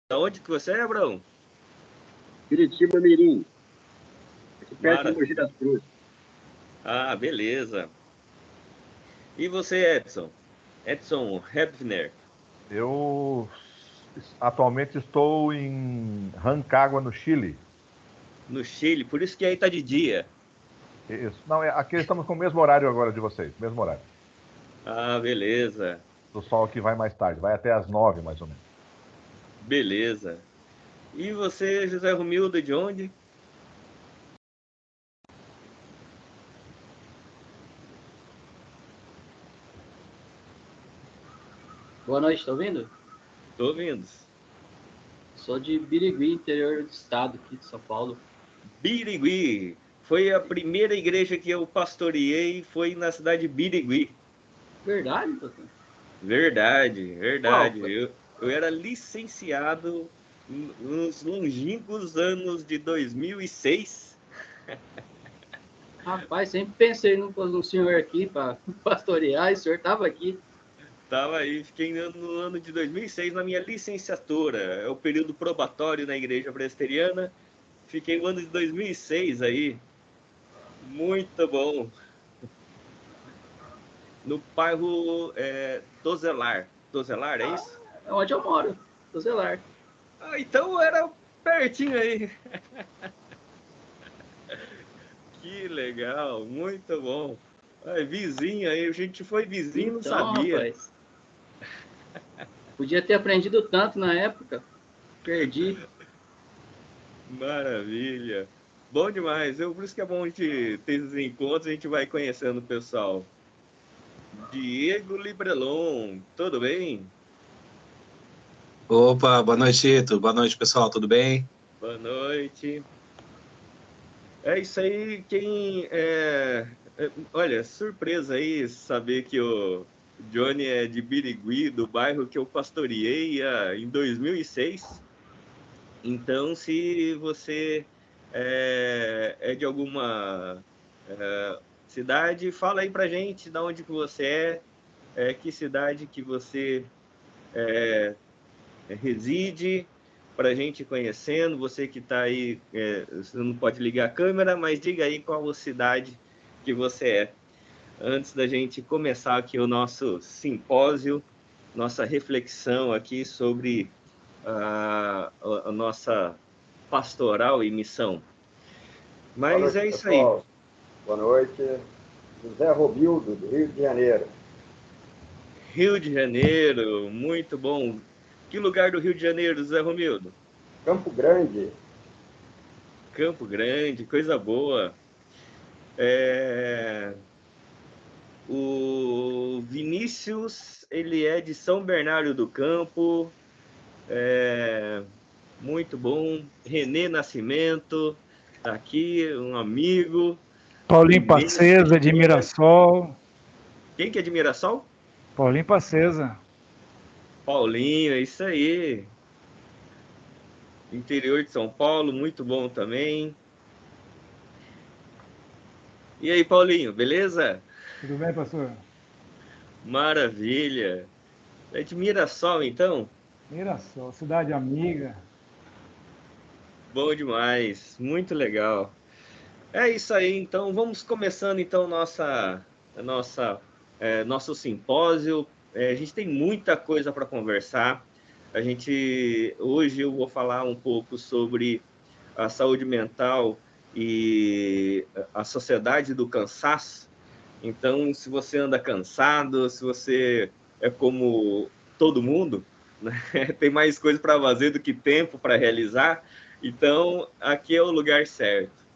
Da onde que você é, Abraão? Curitiba Mirim, aqui perto de Mogi Maravilha. das Cruzes. Ah, beleza. E você, Edson? Edson Hebner, Eu atualmente estou em Rancagua, no Chile. no Chile, por isso que aí tá de dia. Isso. Não, aqui estamos com o mesmo horário agora de vocês, mesmo horário. Ah, beleza. O sol aqui vai mais tarde, vai até às 9, mais ou menos. Beleza. E você, José Romildo, de onde? Boa noite, tá ouvindo? Tô ouvindo. Sou de Birigui, interior do estado aqui de São Paulo. Birigui. Foi a primeira igreja que eu pastoreei, foi na cidade de Birigui. Verdade, doutor? Verdade, Qual? verdade. Eu era licenciado nos longínquos anos de 2006. Rapaz, sempre pensei no senhor aqui para pastorear, e o senhor estava aqui. Tava aí, fiquei no ano de 2006 na minha licenciatura. É o período probatório na igreja presbiteriana. Fiquei no ano de 2006 aí. Muito bom. No bairro Tozelar. Tozelar, é isso? É onde eu moro, do Zelar. Ah, então era pertinho aí. Que legal, muito bom. Ai, vizinho aí, a gente foi vizinho e não Então, sabia. rapaz, podia ter aprendido tanto na época. Perdi. Maravilha. Bom demais. Por isso que é bom de ter esses encontros, a gente vai conhecendo o pessoal. Diego Librelon, tudo bem? Opa, boa noite, Tito. Boa noite, pessoal. Tudo bem? Boa noite. É isso aí, olha, surpresa aí saber que o Johnny é de Birigui, do bairro que eu pastoreei em 2006. Então, se você é de alguma cidade, fala aí pra gente de onde que você que cidade que você reside, para a gente conhecendo. Você que está aí, você não pode ligar a câmera, mas diga aí qual cidade que você é. Antes da gente começar aqui o nosso simpósio, nossa reflexão aqui sobre a nossa pastoral e missão. Boa Mas noite, é isso aí. pessoal. Boa noite. José Romildo, do Rio de Janeiro. Rio de Janeiro, muito bom. Que lugar do Rio de Janeiro, Zé Romildo? Campo Grande. Campo Grande, coisa boa. O Vinícius, ele é de São Bernardo do Campo, muito bom. Renê Nascimento, tá aqui, um amigo. Paulinho Inês Pacesa, de Teixeira. Mirassol. Quem que é de Mirassol? Paulinho Pacesa. Paulinho, é isso aí. Interior de São Paulo, muito bom também. E aí, Paulinho, beleza? Tudo bem, pastor? Maravilha. É de Mirassol, então? Mirassol, cidade amiga. Bom demais, muito legal. É isso aí, então vamos começando então nosso simpósio. A gente tem muita coisa para conversar. Hoje eu vou falar um pouco sobre a saúde mental e a sociedade do cansaço. Então, se você anda cansado, se você é como todo mundo, né? Tem mais coisa para fazer do que tempo para realizar, então aqui é o lugar certo.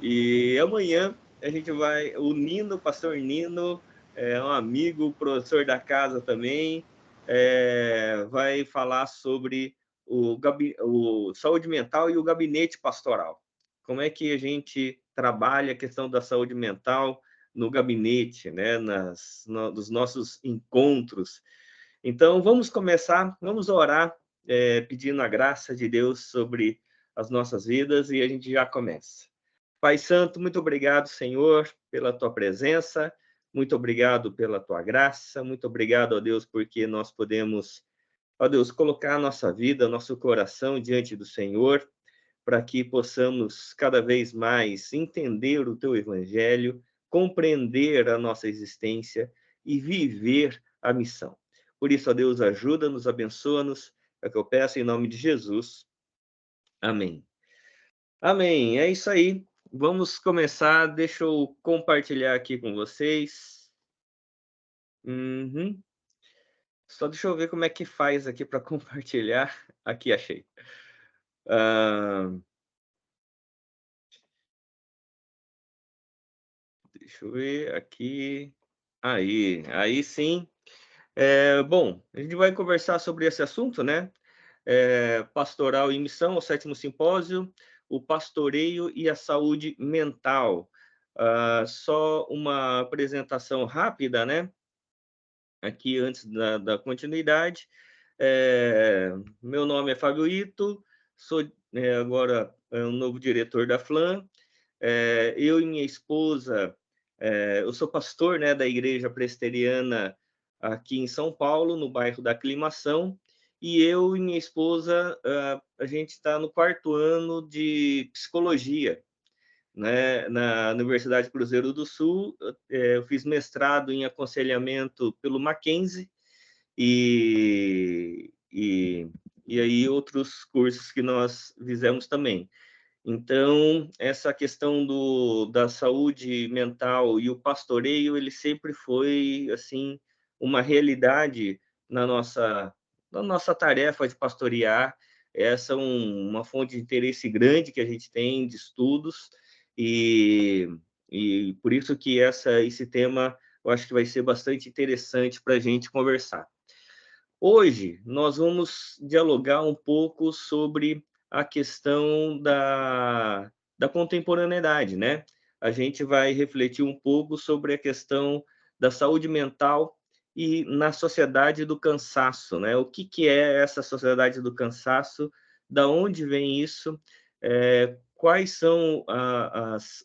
E amanhã a gente vai, o Nino, o pastor Nino, é um amigo, professor da casa também, vai falar sobre o saúde mental e o gabinete pastoral. Como é que a gente trabalha a questão da saúde mental no gabinete, né, dos nossos encontros. Então, vamos começar, vamos orar, pedindo a graça de Deus sobre as nossas vidas e a gente já começa. Pai Santo, muito obrigado, Senhor, pela tua presença, muito obrigado pela tua graça, muito obrigado, ó Deus, porque nós podemos Ó Deus, colocar a nossa vida, nosso coração diante do Senhor, para que possamos cada vez mais entender o teu evangelho, compreender a nossa existência e viver a missão. Por isso, ó Deus, ajuda-nos, abençoa-nos, é o que eu peço em nome de Jesus. Amém. Amém. É isso aí. Vamos começar. Deixa eu compartilhar aqui com vocês. Uhum. Só deixa eu ver como é que faz aqui para compartilhar. Aqui, achei. Deixa eu ver aqui. Aí sim. Bom, a gente vai conversar sobre esse assunto, né? Pastoral e Missão, o 7º simpósio, o pastoreio e a saúde mental. Só uma apresentação rápida, né? Aqui antes da continuidade. Meu nome é Fábio Ito, sou agora um novo diretor da FLAM. Eu e minha esposa, eu sou pastor, né, da Igreja Presbiteriana aqui em São Paulo, no bairro da Aclimação, e eu e minha esposa, a gente está no 4º ano de psicologia, né, na Universidade Cruzeiro do Sul. Eu fiz mestrado em aconselhamento pelo Mackenzie e aí outros cursos que nós fizemos também. Então, essa questão da saúde mental e o pastoreio, ele sempre foi, assim, uma realidade na nossa tarefa de pastorear. Essa é uma fonte de interesse grande que a gente tem de estudos, e, e por isso que esse tema eu acho que vai ser bastante interessante para a gente conversar. Hoje, nós vamos dialogar um pouco sobre a questão da contemporaneidade, né? A gente vai refletir um pouco sobre a questão da saúde mental e na sociedade do cansaço, né? O que é essa sociedade do cansaço? Da onde vem isso? Quais são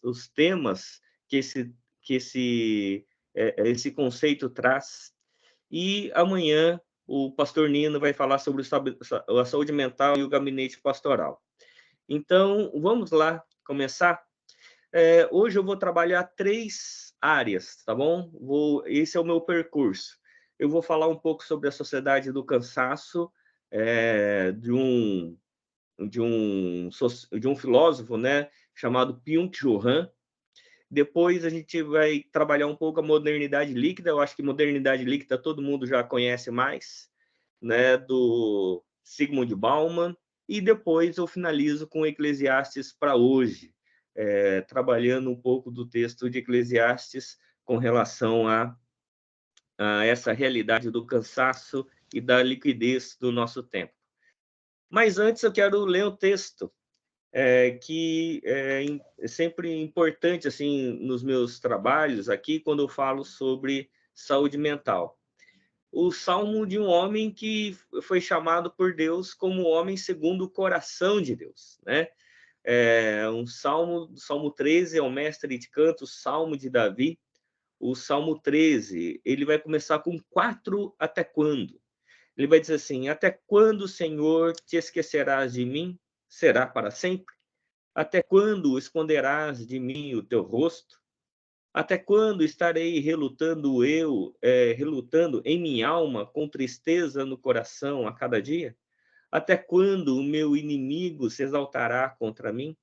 os temas que esse conceito traz? E amanhã o pastor Nino vai falar sobre a saúde mental e o gabinete pastoral. Então, vamos lá começar. Hoje eu vou trabalhar 3 áreas, tá bom? Esse é o meu percurso. Eu vou falar um pouco sobre a sociedade do cansaço, de um filósofo, né, chamado Byung-Chul Han. Depois a gente vai trabalhar um pouco a modernidade líquida. Eu acho que modernidade líquida todo mundo já conhece mais, né, do Zygmunt Bauman. E depois eu finalizo com Eclesiastes para hoje, trabalhando um pouco do texto de Eclesiastes com relação a essa realidade do cansaço e da liquidez do nosso tempo. Mas antes eu quero ler o texto que é sempre importante assim nos meus trabalhos aqui quando eu falo sobre saúde mental. O salmo de um homem que foi chamado por Deus como homem segundo o coração de Deus, né? Salmo 13 é o mestre de canto, o salmo de Davi. O salmo 13, ele vai começar com 4 até quando? Ele vai dizer assim: até quando, Senhor, te esquecerás de mim? Será para sempre? Até quando esconderás de mim o teu rosto? Até quando estarei relutando em minha alma, com tristeza no coração a cada dia? Até quando o meu inimigo se exaltará contra mim?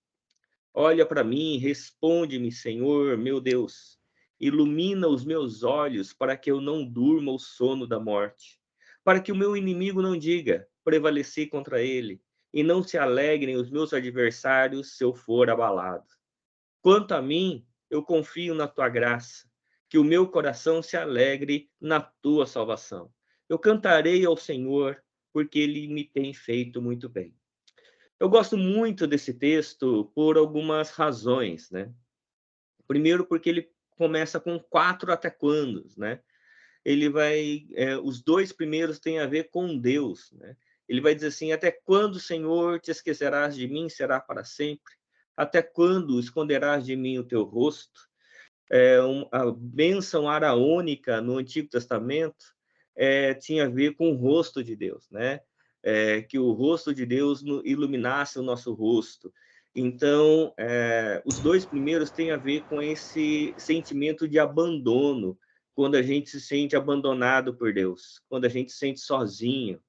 Olha para mim, responde-me, Senhor, meu Deus. Ilumina os meus olhos para que eu não durma o sono da morte. Para que o meu inimigo não diga, prevaleci contra ele, e não se alegrem os meus adversários se eu for abalado. Quanto a mim, eu confio na tua graça, que o meu coração se alegre na tua salvação. Eu cantarei ao Senhor, porque ele me tem feito muito bem. Eu gosto muito desse texto por algumas razões, né? Primeiro, porque ele começa com 4 até quando, né? Os 2 primeiros têm a ver com Deus, né? Ele vai dizer assim: até quando, Senhor, te esquecerás de mim? Será para sempre? Até quando esconderás de mim o teu rosto? A bênção araônica no Antigo Testamento, tinha a ver com o rosto de Deus, né? Que o rosto de Deus iluminasse o nosso rosto. Então, os 2 primeiros têm a ver com esse sentimento de abandono, quando a gente se sente abandonado por Deus, quando a gente se sente sozinho.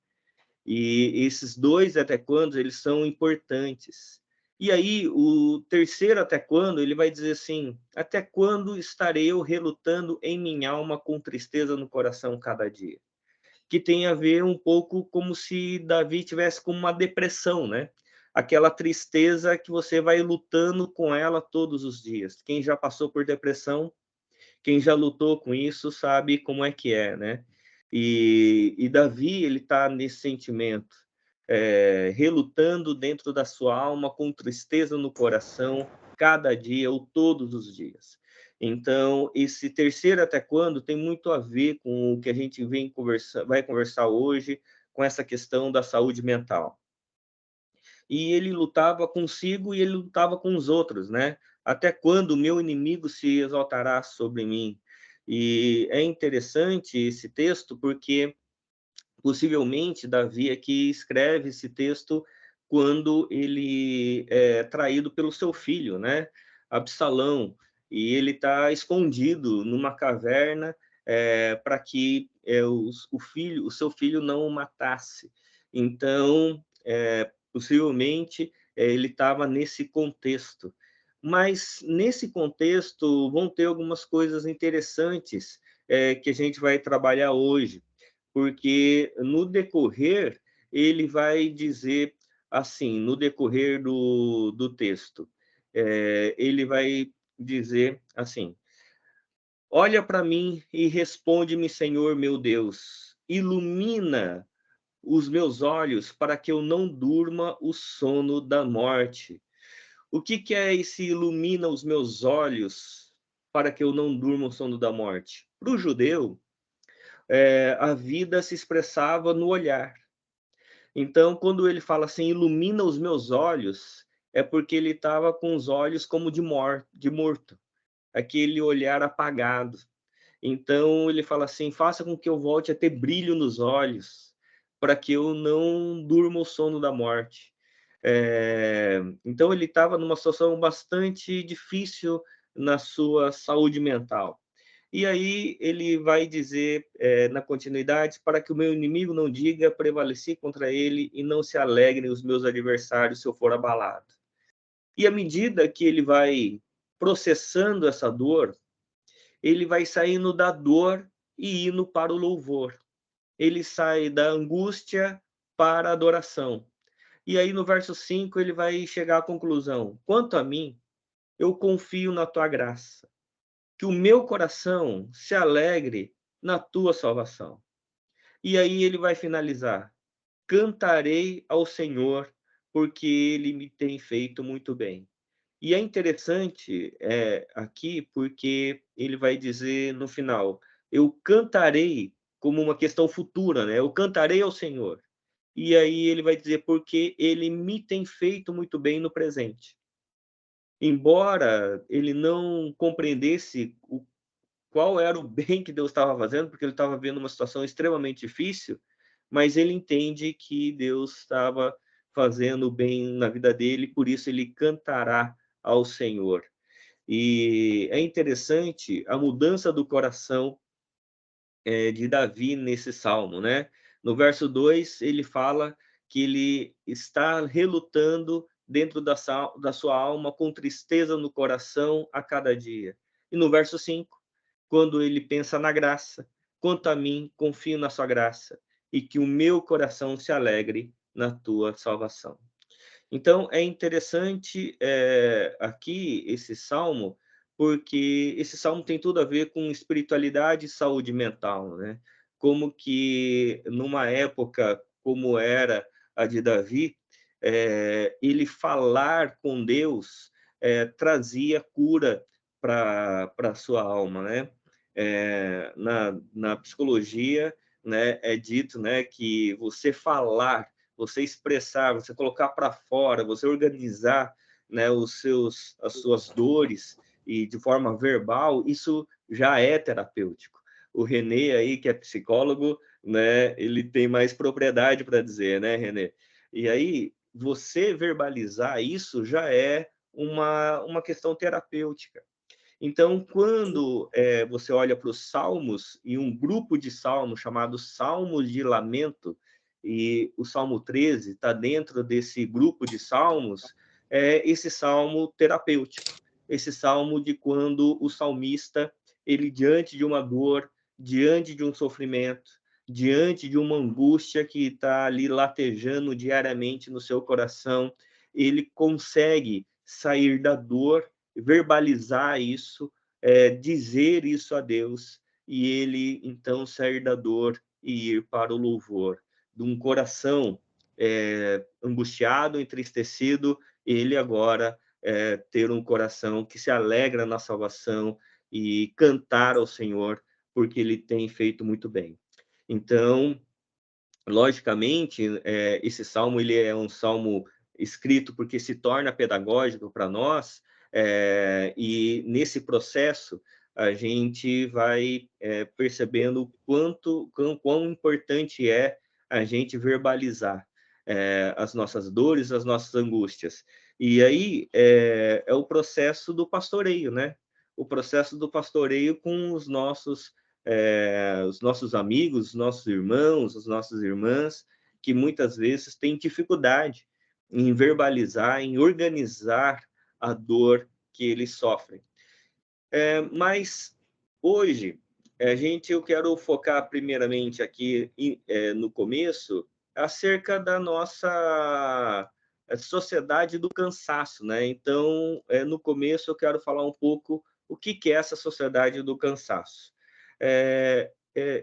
E esses 2 até quando eles são importantes. E aí, o terceiro até quando, ele vai dizer assim: até quando estarei eu relutando em minha alma com tristeza no coração cada dia? Que tem a ver um pouco como se Davi tivesse com uma depressão, né? Aquela tristeza que você vai lutando com ela todos os dias. Quem já passou por depressão, quem já lutou com isso, sabe como é que é, né? E Davi, ele está nesse sentimento, relutando dentro da sua alma, com tristeza no coração, cada dia ou todos os dias. Então, esse terceiro até quando tem muito a ver com o que a gente vai conversar hoje, com essa questão da saúde mental. E ele lutava consigo e ele lutava com os outros, né? Até quando o meu inimigo se exaltará sobre mim? E é interessante esse texto porque possivelmente Davi aqui escreve esse texto quando ele é traído pelo seu filho, né? Absalão, e ele está escondido numa caverna para que o seu filho não o matasse. Então, possivelmente ele estava nesse contexto. Mas nesse contexto vão ter algumas coisas interessantes que a gente vai trabalhar hoje, porque no decorrer ele vai dizer assim, no decorrer do texto, ele vai dizer assim: olha para mim e responde-me, Senhor meu Deus, ilumina os meus olhos para que eu não durma o sono da morte. O que é esse ilumina os meus olhos para que eu não durma o sono da morte? Para o judeu, a vida se expressava no olhar. Então, quando ele fala assim, ilumina os meus olhos, é porque ele estava com os olhos como de morto, aquele olhar apagado. Então, ele fala assim, faça com que eu volte a ter brilho nos olhos, para que eu não durma o sono da morte. Então, ele estava numa situação bastante difícil na sua saúde mental. E aí ele vai dizer, na continuidade, para que o meu inimigo não diga, prevaleci contra ele, e não se alegrem os meus adversários se eu for abalado. E à medida que ele vai processando essa dor, ele vai saindo da dor e indo para o louvor. Ele sai da angústia para a adoração. E aí no verso 5 ele vai chegar à conclusão: quanto a mim, eu confio na tua graça, que o meu coração se alegre na tua salvação. E aí ele vai finalizar: cantarei ao Senhor, porque ele me tem feito muito bem. E é interessante aqui, porque ele vai dizer no final: eu cantarei, como uma questão futura, né? Eu cantarei ao Senhor. E aí ele vai dizer: porque ele me tem feito muito bem no presente. Embora ele não compreendesse qual era o bem que Deus estava fazendo, porque ele estava vendo uma situação extremamente difícil, mas ele entende que Deus estava fazendo o bem na vida dele, por isso ele cantará ao Senhor. E é interessante a mudança do coração de Davi nesse salmo, né? No verso 2, ele fala que ele está relutando dentro da sua alma, com tristeza no coração a cada dia. E no verso 5, quando ele pensa na graça, quanto a mim, confio na sua graça, e que o meu coração se alegre na tua salvação. Então, é interessante aqui esse salmo, porque esse salmo tem tudo a ver com espiritualidade e saúde mental, né? Como que numa época como era a de Davi, ele falar com Deus trazia cura para a sua alma, né? Na psicologia, né, é dito, né, que você falar, você expressar, você colocar para fora, você organizar, né, as suas dores e de forma verbal, isso já é terapêutico. O René aí, que é psicólogo, né? Ele tem mais propriedade para dizer, né, Renê? E aí, você verbalizar isso já é uma questão terapêutica. Então, quando você olha para os Salmos, e um grupo de salmos chamado Salmos de Lamento, e o Salmo 13 está dentro desse grupo de salmos, é esse salmo terapêutico, esse salmo de quando o salmista, ele diante de uma dor, diante de um sofrimento, diante de uma angústia que está ali latejando diariamente no seu coração, ele consegue sair da dor, verbalizar isso, dizer isso a Deus, e ele então sair da dor e ir para o louvor. De um coração angustiado, entristecido, ele agora ter um coração que se alegra na salvação e cantar ao Senhor, porque ele tem feito muito bem. Então, logicamente, esse salmo ele é um salmo escrito porque se torna pedagógico para nós, e nesse processo a gente vai percebendo quão importante é a gente verbalizar as nossas dores, as nossas angústias. E aí é o processo do pastoreio, né? O processo do pastoreio com os nossos amigos, os nossos irmãos, as nossas irmãs, que muitas vezes têm dificuldade em verbalizar, em organizar a dor que eles sofrem. Mas hoje, eu quero focar primeiramente aqui no começo acerca da nossa sociedade do cansaço, né? Então, no começo eu quero falar um pouco o que é essa sociedade do cansaço.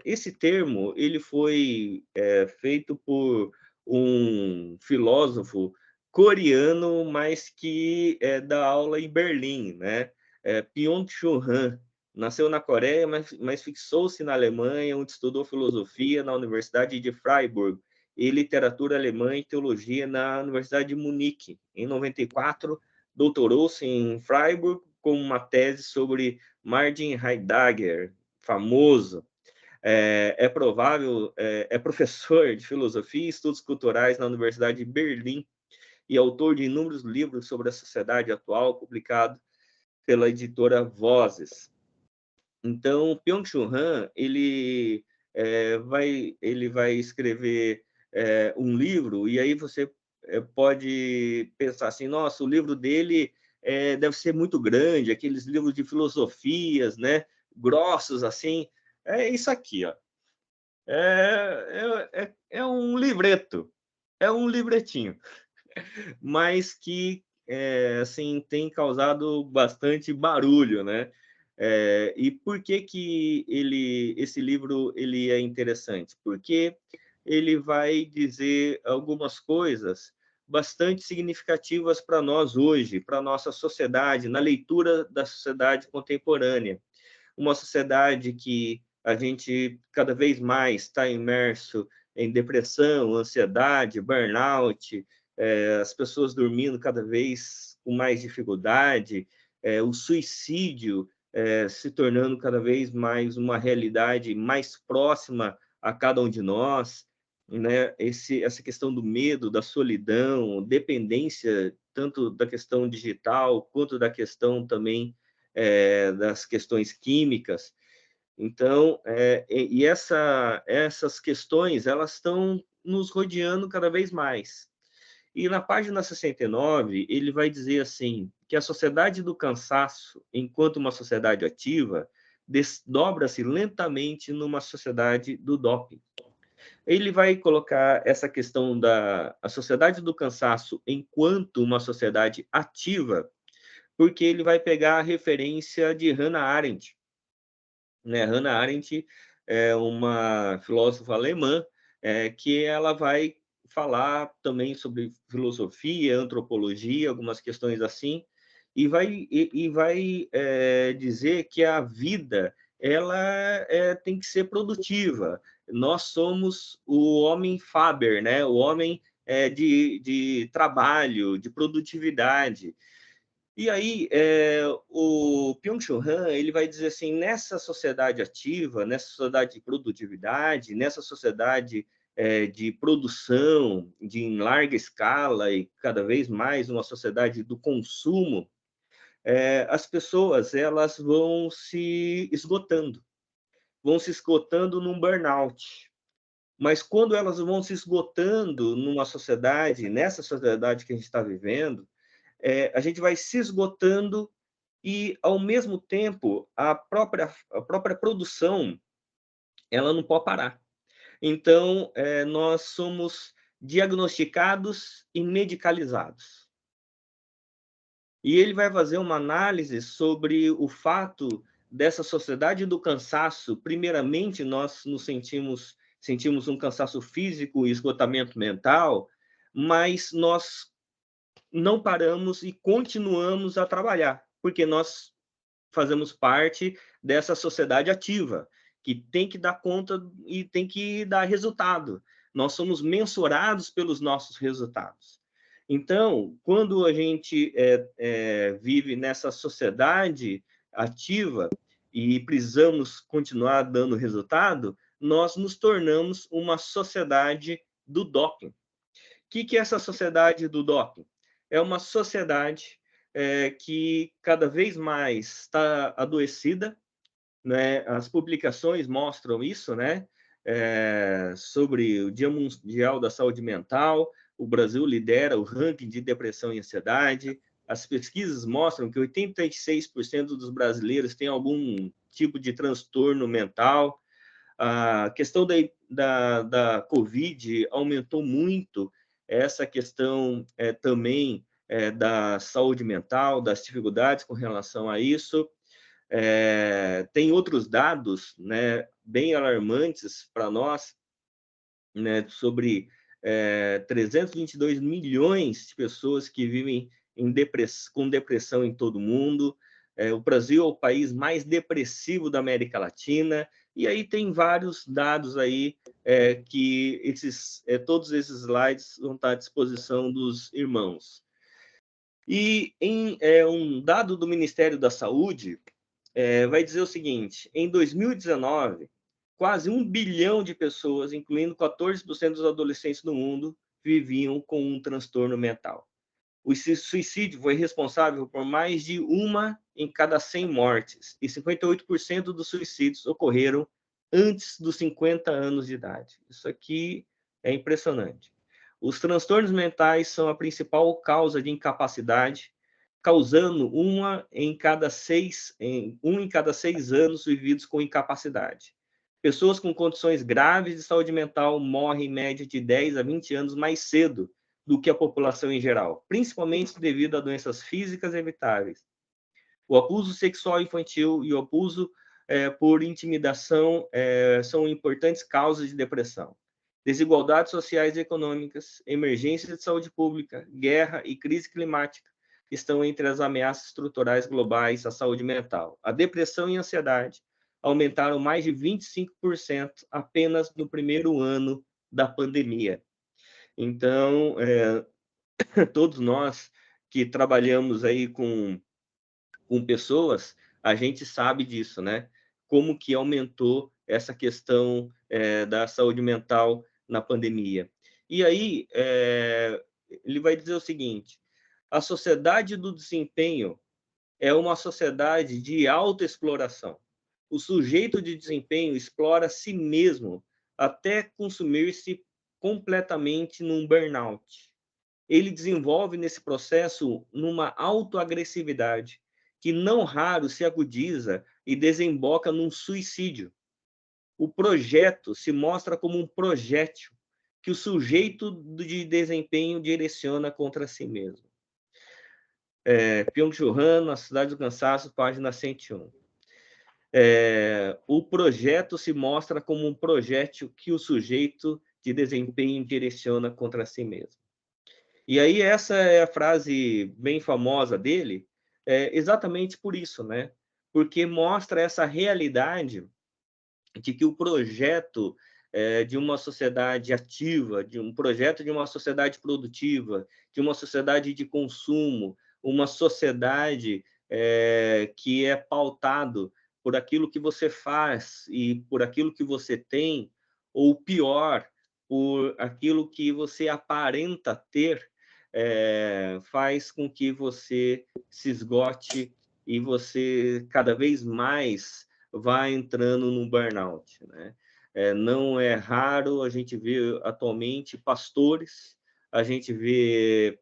Esse termo ele foi feito por um filósofo coreano, mas que dá aula em Berlim, né? Byung-Chul Han. Nasceu na Coreia, mas fixou-se na Alemanha, onde estudou filosofia na Universidade de Freiburg e literatura alemã e teologia na Universidade de Munique. Em 94, doutorou-se em Freiburg com uma tese sobre Martin Heidegger, famoso. É professor de filosofia e estudos culturais na Universidade de Berlim e autor de inúmeros livros sobre a sociedade atual, publicado pela editora Vozes. Então, Byung-Chul Han, ele vai escrever um livro, e aí você pode pensar assim, nossa, o livro dele deve ser muito grande, aqueles livros de filosofias, né, grossos assim. É isso aqui, ó. É um livreto, é um livretinho, mas que assim tem causado bastante barulho, né? E por que esse livro ele é interessante? Porque ele vai dizer algumas coisas bastante significativas para nós hoje, para a nossa sociedade, na leitura da sociedade contemporânea. Uma sociedade que a gente cada vez mais está imerso em depressão, ansiedade, burnout, as pessoas dormindo cada vez com mais dificuldade, o suicídio se tornando cada vez mais uma realidade mais próxima a cada um de nós, né? Essa questão do medo, da solidão, dependência tanto da questão digital quanto da questão também das questões químicas. Então, essas questões elas estão nos rodeando cada vez mais. E na página 69, ele vai dizer assim, que a sociedade do cansaço, enquanto uma sociedade ativa, desdobra-se lentamente numa sociedade do doping. Ele vai colocar essa questão da sociedade do cansaço enquanto uma sociedade ativa, porque ele vai pegar a referência de Hannah Arendt. Né? Hannah Arendt é uma filósofa alemã que ela vai falar também sobre filosofia, antropologia, algumas questões assim, e vai dizer que a vida ela tem que ser produtiva. Nós somos o homem Faber, né? O homem de trabalho, de produtividade. E aí, o Byung-Chul Han, ele vai dizer assim, nessa sociedade ativa, nessa sociedade de produtividade, nessa sociedade de produção em larga escala e cada vez mais uma sociedade do consumo, as pessoas elas vão se esgotando num burnout. Mas quando elas vão se esgotando numa sociedade, nessa sociedade que a gente está vivendo, a gente vai se esgotando e, ao mesmo tempo, a própria produção ela não pode parar. Então, nós somos diagnosticados e medicalizados. E ele vai fazer uma análise sobre o fato dessa sociedade do cansaço. Primeiramente, nós nos sentimos um cansaço físico e esgotamento mental, mas nós não paramos e continuamos a trabalhar, porque nós fazemos parte dessa sociedade ativa, que tem que dar conta e tem que dar resultado. Nós somos mensurados pelos nossos resultados. Então, quando a gente vive nessa sociedade ativa e precisamos continuar dando resultado, nós nos tornamos uma sociedade do doping. O que é essa sociedade do doping? É uma sociedade que cada vez mais está adoecida, né? As publicações mostram isso, né? Sobre o Dia Mundial da Saúde Mental, o Brasil lidera o ranking de depressão e ansiedade. As pesquisas mostram que 86% dos brasileiros têm algum tipo de transtorno mental. A questão da Covid aumentou muito essa questão também da saúde mental, das dificuldades com relação a isso. Tem outros dados, né, bem alarmantes para nós, né, sobre 322 milhões de pessoas que vivem com depressão em todo o mundo. O Brasil é o país mais depressivo da América Latina, e aí tem vários dados aí que todos esses slides vão estar à disposição dos irmãos. E em um dado do Ministério da Saúde, vai dizer o seguinte: em 2019, quase 1 bilhão de pessoas, incluindo 14% dos adolescentes do mundo, viviam com um transtorno mental. O suicídio foi responsável por mais de 1 em cada 100 mortes, e 58% dos suicídios ocorreram antes dos 50 anos de idade. Isso aqui é impressionante. Os transtornos mentais são a principal causa de incapacidade, causando 1 em cada 6 anos vividos com incapacidade. Pessoas com condições graves de saúde mental morrem em média de 10 a 20 anos mais cedo do que a população em geral, principalmente devido a doenças físicas evitáveis. O abuso sexual infantil e o abuso por intimidação são importantes causas de depressão. Desigualdades sociais e econômicas, emergências de saúde pública, guerra e crise climática estão entre as ameaças estruturais globais à saúde mental. A depressão e a ansiedade aumentaram mais de 25% apenas no primeiro ano da pandemia. Então, todos nós que trabalhamos aí com pessoas, a gente sabe disso, né? Como que aumentou essa questão da saúde mental na pandemia. E aí, ele vai dizer o seguinte: a sociedade do desempenho é uma sociedade de autoexploração. O sujeito de desempenho explora a si mesmo até consumir-se completamente num burnout. Ele desenvolve nesse processo numa autoagressividade que não raro se agudiza e desemboca num suicídio. O projeto se mostra como um projétil que o sujeito de desempenho direciona contra si mesmo. Byung-Chul Han, Na Cidade do Cansaço, página 101. O projeto se mostra como um projétil que o sujeito de desempenho direciona contra si mesmo. E aí essa é a frase bem famosa dele, exatamente por isso, né? Porque mostra essa realidade de que o projeto de uma sociedade ativa, de um projeto de uma sociedade produtiva, de uma sociedade de consumo, uma sociedade que é pautado por aquilo que você faz e por aquilo que você tem, ou pior, por aquilo que você aparenta ter, faz com que você se esgote e você cada vez mais vá entrando no burnout, né? Não é raro a gente ver atualmente pastores, a gente vê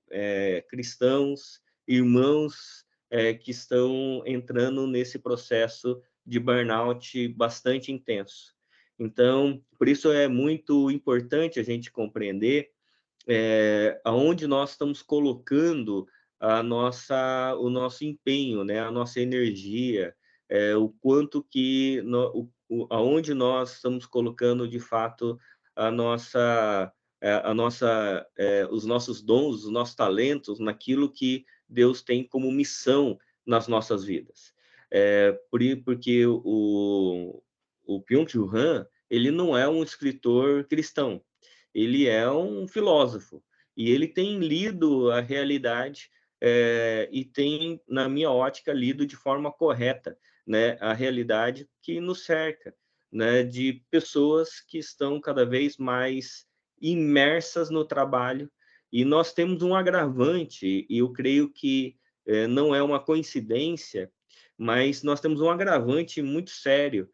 cristãos, irmãos que estão entrando nesse processo de burnout bastante intenso. Então, por isso é muito importante a gente compreender aonde nós estamos colocando o nosso empenho, né, a nossa energia, o quanto que aonde nós estamos colocando de fato a nossa os nossos dons, os nossos talentos naquilo que Deus tem como missão nas nossas vidas. Porque o Byung-Chul Han, ele não é um escritor cristão, ele é um filósofo e ele tem lido a realidade e tem, na minha ótica, lido de forma correta, né, a realidade que nos cerca, né, de pessoas que estão cada vez mais imersas no trabalho. E nós temos um agravante, e eu creio que não é uma coincidência, mas nós temos um agravante muito sério,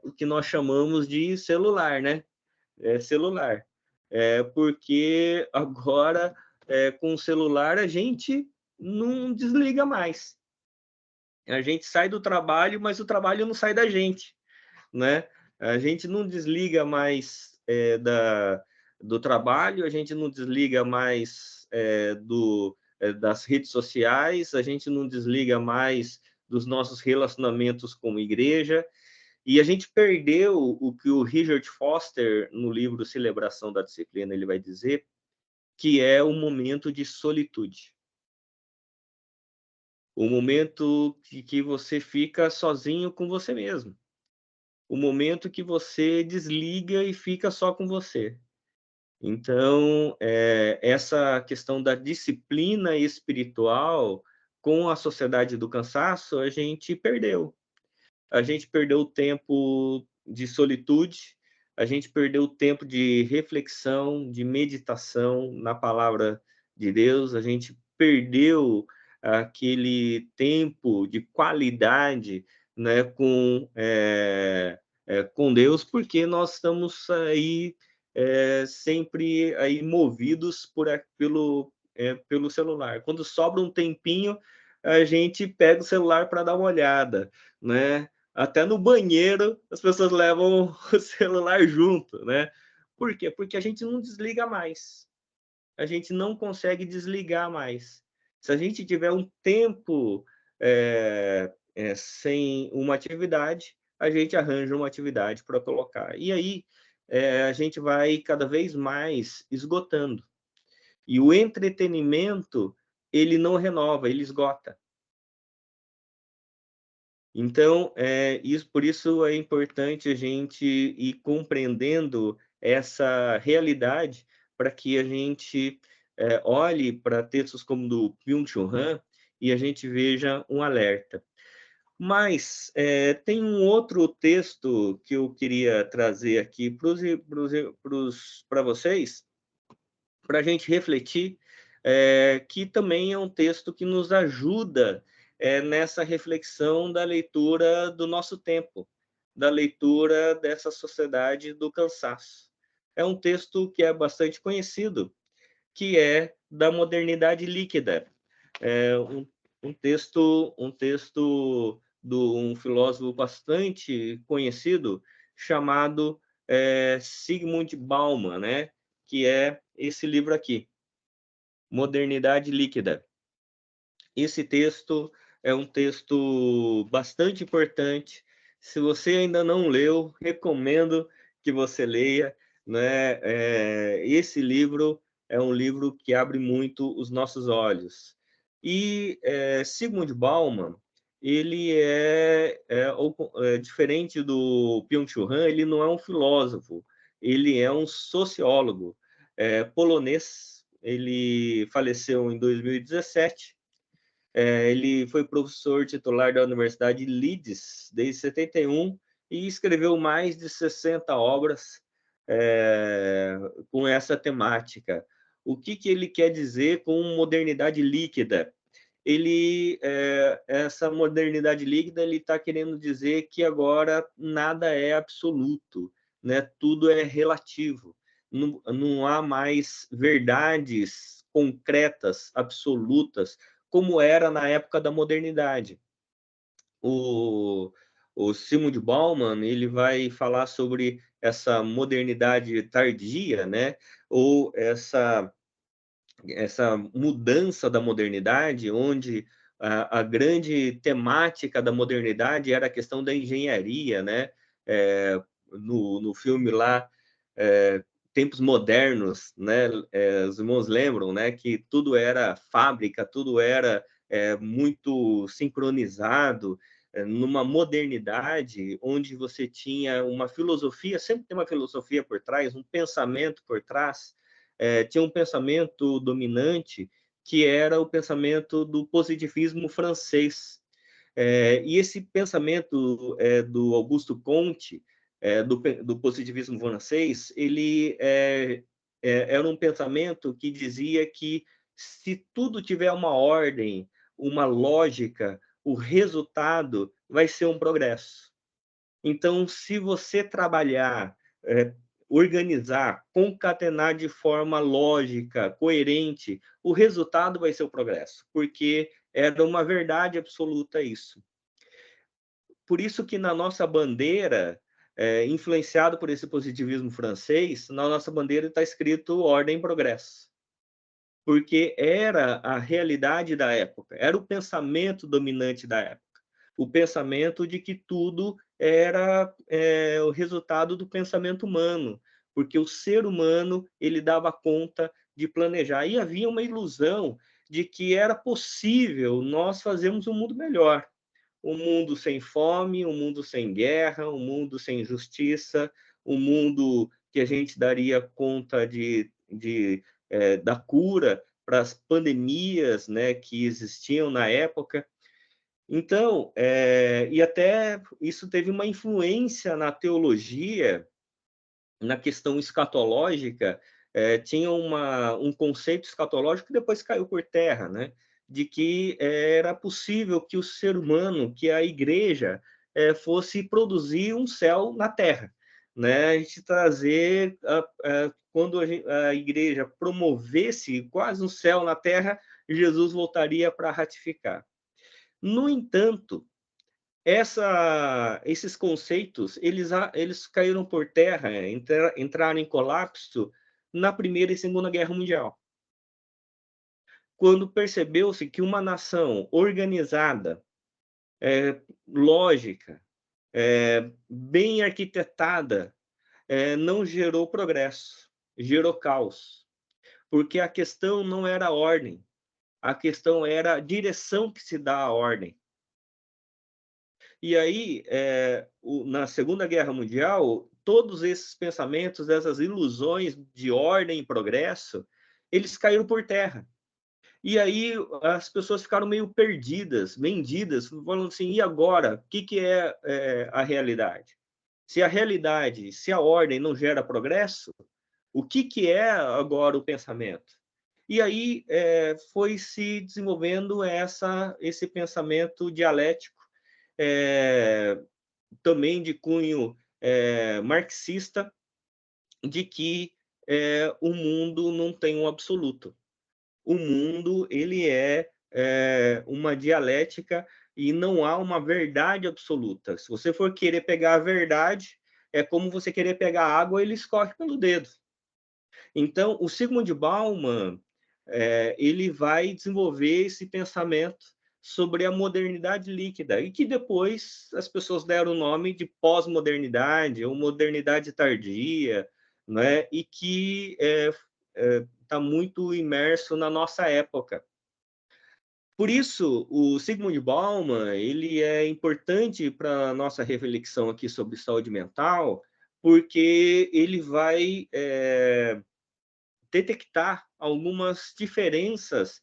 o que nós chamamos de celular, né? Celular. Porque agora, com o celular, a gente não desliga mais. A gente sai do trabalho, mas o trabalho não sai da gente, né? A gente não desliga mais do trabalho, a gente não desliga mais das redes sociais, a gente não desliga mais dos nossos relacionamentos com a igreja, e a gente perdeu o que o Richard Foster, no livro Celebração da Disciplina, ele vai dizer, que é o momento de solitude. O momento que você fica sozinho com você mesmo. O momento que você desliga e fica só com você. Então, essa questão da disciplina espiritual com a sociedade do cansaço, a gente perdeu. A gente perdeu o tempo de solitude, a gente perdeu o tempo de reflexão, de meditação na palavra de Deus, a gente perdeu aquele tempo de qualidade, né, com Deus, porque nós estamos aí sempre aí movidos pelo celular. Quando sobra um tempinho, a gente pega o celular para dar uma olhada, né? Até no banheiro as pessoas levam o celular junto, né? Por quê? Porque a gente não desliga mais. A gente não consegue desligar mais. Se a gente tiver um tempo sem uma atividade, a gente arranja uma atividade para colocar. E aí a gente vai cada vez mais esgotando. E o entretenimento, ele não renova, ele esgota. Então, por isso é importante a gente ir compreendendo essa realidade para que a gente olhe para textos como do Byung-Chul Han e a gente veja um alerta. Mas tem um outro texto que eu queria trazer aqui para vocês, para a gente refletir, que também é um texto que nos ajuda nessa reflexão da leitura do nosso tempo, da leitura dessa sociedade do cansaço. É um texto que é bastante conhecido, que é da modernidade líquida. Um texto de um filósofo bastante conhecido, chamado Zygmunt Bauman, né? Que é esse livro aqui, Modernidade Líquida. Esse texto é um texto bastante importante. Se você ainda não leu, recomendo que você leia, né? Esse livro é um livro que abre muito os nossos olhos. E Zygmunt Bauman, ele diferente do Byung-Chul Han, ele não é um filósofo, ele é um sociólogo polonês, ele faleceu em 2017. Ele foi professor titular da Universidade de Leeds desde 71 e escreveu mais de 60 obras com essa temática. O que ele quer dizer com modernidade líquida? Essa modernidade líquida, ele está querendo dizer que agora nada é absoluto, né? Tudo é relativo. Não há mais verdades concretas, absolutas, como era na época da modernidade. O Zygmunt Bauman, ele vai falar sobre essa modernidade tardia, né? Ou essa mudança da modernidade, onde a grande temática da modernidade era a questão da engenharia, né? No filme lá, Tempos Modernos, né? Os irmãos lembram, né? Que tudo era fábrica, tudo era muito sincronizado, numa modernidade onde você tinha uma filosofia, sempre tem uma filosofia por trás, um pensamento por trás. Tinha um pensamento dominante que era o pensamento do positivismo francês. E esse pensamento do Augusto Comte, do positivismo francês, ele era um pensamento que dizia que se tudo tiver uma ordem, uma lógica, o resultado vai ser um progresso. Então, se você trabalhar, organizar, concatenar de forma lógica, coerente, o resultado vai ser o progresso, porque era uma verdade absoluta isso. Por isso que na nossa bandeira, influenciado por esse positivismo francês, na nossa bandeira está escrito ordem e progresso. Porque era a realidade da época, era o pensamento dominante da época. O pensamento de que tudo era o resultado do pensamento humano, porque o ser humano ele dava conta de planejar. E havia uma ilusão de que era possível nós fazermos um mundo melhor. Um mundo sem fome, um mundo sem guerra, um mundo sem injustiça, um mundo que a gente daria conta da cura para as pandemias, né, que existiam na época. Então, e até isso teve uma influência na teologia, na questão escatológica. Tinha um conceito escatológico que depois caiu por terra, né? De que era possível que o ser humano, que a igreja, fosse produzir um céu na terra, né? A gente trazer, quando a igreja promovesse quase um céu na terra, Jesus voltaria para ratificar. No entanto, esses conceitos eles caíram por terra, entraram em colapso na Primeira e Segunda Guerra Mundial, quando percebeu-se que uma nação organizada, lógica, bem arquitetada, não gerou progresso, gerou caos, porque a questão não era a ordem, a questão era a direção que se dá à ordem. E aí, na Segunda Guerra Mundial, todos esses pensamentos, essas ilusões de ordem e progresso, eles caíram por terra. E aí as pessoas ficaram meio perdidas, vendidas, falando assim, e agora? O que é a realidade? Se a realidade, se a ordem não gera progresso, o que é agora o pensamento? E aí foi se desenvolvendo esse pensamento dialético, também de cunho marxista, de que o mundo não tem um absoluto. O mundo ele é uma dialética e não há uma verdade absoluta. Se você for querer pegar a verdade, é como você querer pegar água e ele escorre pelo dedo. Então, o Zygmunt Bauman ele vai desenvolver esse pensamento sobre a modernidade líquida, e que depois as pessoas deram o nome de pós-modernidade ou modernidade tardia, né? E que está muito imerso na nossa época. Por isso, o Zygmunt Bauman ele é importante para a nossa reflexão aqui sobre saúde mental, porque ele vai detectar algumas diferenças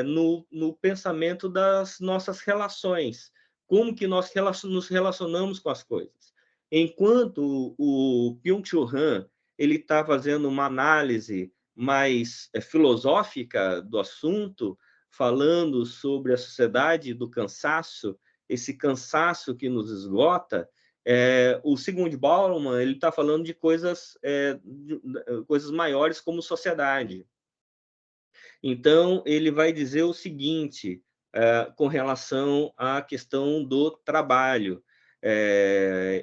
no pensamento das nossas relações, como que nós nos relacionamos com as coisas. Enquanto o Byung-Chul Han ele está fazendo uma análise mais filosófica do assunto, falando sobre a sociedade do cansaço, esse cansaço que nos esgota, o Zygmunt Bauman ele está falando de coisas maiores como sociedade. Então, ele vai dizer o seguinte, com relação à questão do trabalho.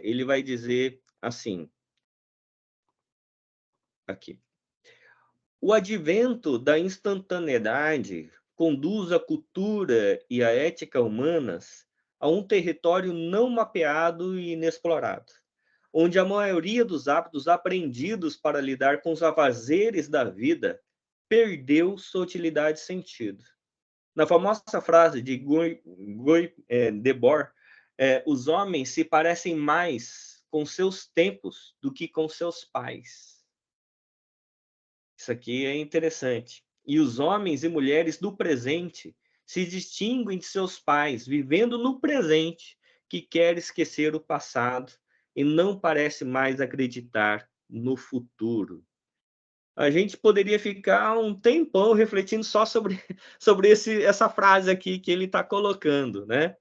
Ele vai dizer assim, aqui. O advento da instantaneidade conduz a cultura e a ética humanas a um território não mapeado e inexplorado, onde a maioria dos hábitos aprendidos para lidar com os afazeres da vida perdeu sua utilidade e sentido. Na famosa frase de Guy Debord, os homens se parecem mais com seus tempos do que com seus pais. Isso aqui é interessante. E os homens e mulheres do presente se distinguem de seus pais, vivendo no presente, que quer esquecer o passado e não parece mais acreditar no futuro. A gente poderia ficar um tempão refletindo só sobre essa frase aqui que ele está colocando, né?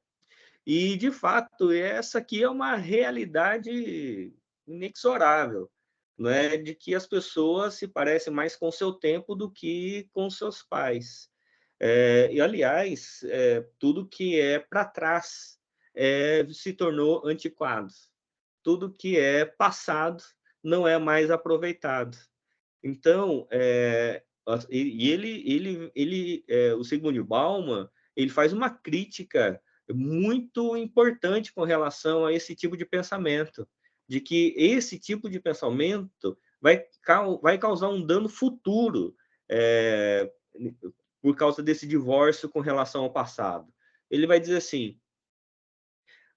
E, de fato, essa aqui é uma realidade inexorável, né? De que as pessoas se parecem mais com o seu tempo do que com seus pais. E, aliás, tudo que é para trás se tornou antiquado. Tudo que é passado não é mais aproveitado. Então, o Zygmunt Bauman, ele faz uma crítica muito importante com relação a esse tipo de pensamento, de que esse tipo de pensamento vai causar um dano futuro por causa desse divórcio com relação ao passado. Ele vai dizer assim,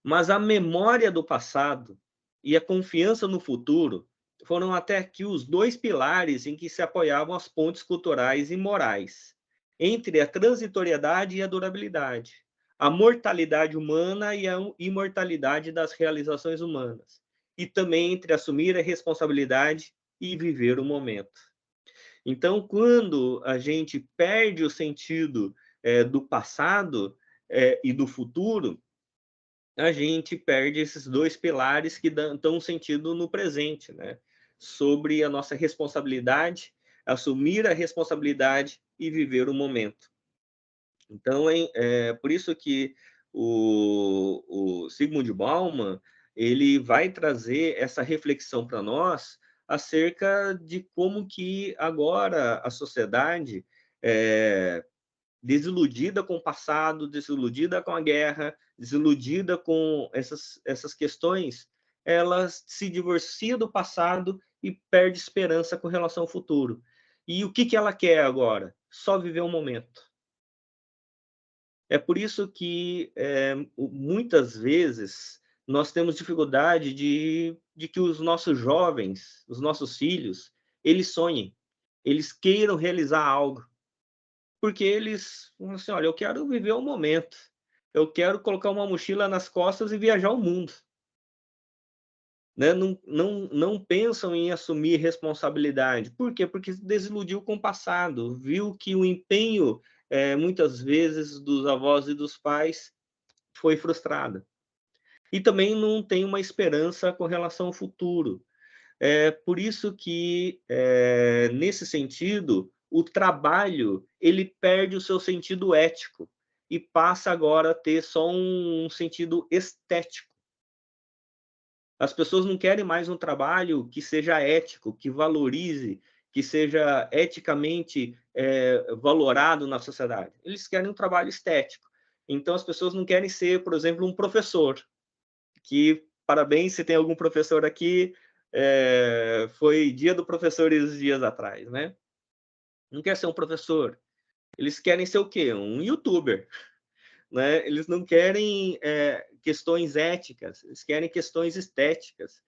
mas a memória do passado e a confiança no futuro foram até aqui os dois pilares em que se apoiavam as pontes culturais e morais, entre a transitoriedade e a durabilidade, a mortalidade humana e a imortalidade das realizações humanas, e também entre assumir a responsabilidade e viver o momento. Então, quando a gente perde o sentido do passado e do futuro, a gente perde esses dois pilares que dão sentido no presente, né? Sobre a nossa responsabilidade, assumir a responsabilidade e viver o momento. Então, por isso que o Zygmunt Bauman ele vai trazer essa reflexão para nós acerca de como que agora a sociedade desiludida com o passado, desiludida com a guerra, desiludida com essas questões, ela se divorcia do passado e perde esperança com relação ao futuro. E o que ela quer agora? Só viver o momento. É por isso que muitas vezes nós temos dificuldade de que os nossos jovens, os nossos filhos, eles sonhem, eles queiram realizar algo. Porque eles falam assim, olha, eu quero viver o momento, eu quero colocar uma mochila nas costas e viajar o mundo. Né? Não pensam em assumir responsabilidade. Por quê? Porque se desiludiu com o passado, viu que o empenho, muitas vezes, dos avós e dos pais foi frustrado. E também não tem uma esperança com relação ao futuro. Por isso que, nesse sentido, o trabalho ele perde o seu sentido ético e passa agora a ter só um sentido estético. As pessoas não querem mais um trabalho que seja ético, que valorize, que seja eticamente valorado na sociedade. Eles querem um trabalho estético. Então, as pessoas não querem ser, por exemplo, um professor. Que, parabéns, se tem algum professor aqui, foi dia do professor esses dias atrás, né? Não quer ser um professor. Eles querem ser o quê? Um youtuber. Né? Eles não querem questões éticas, eles querem questões estéticas.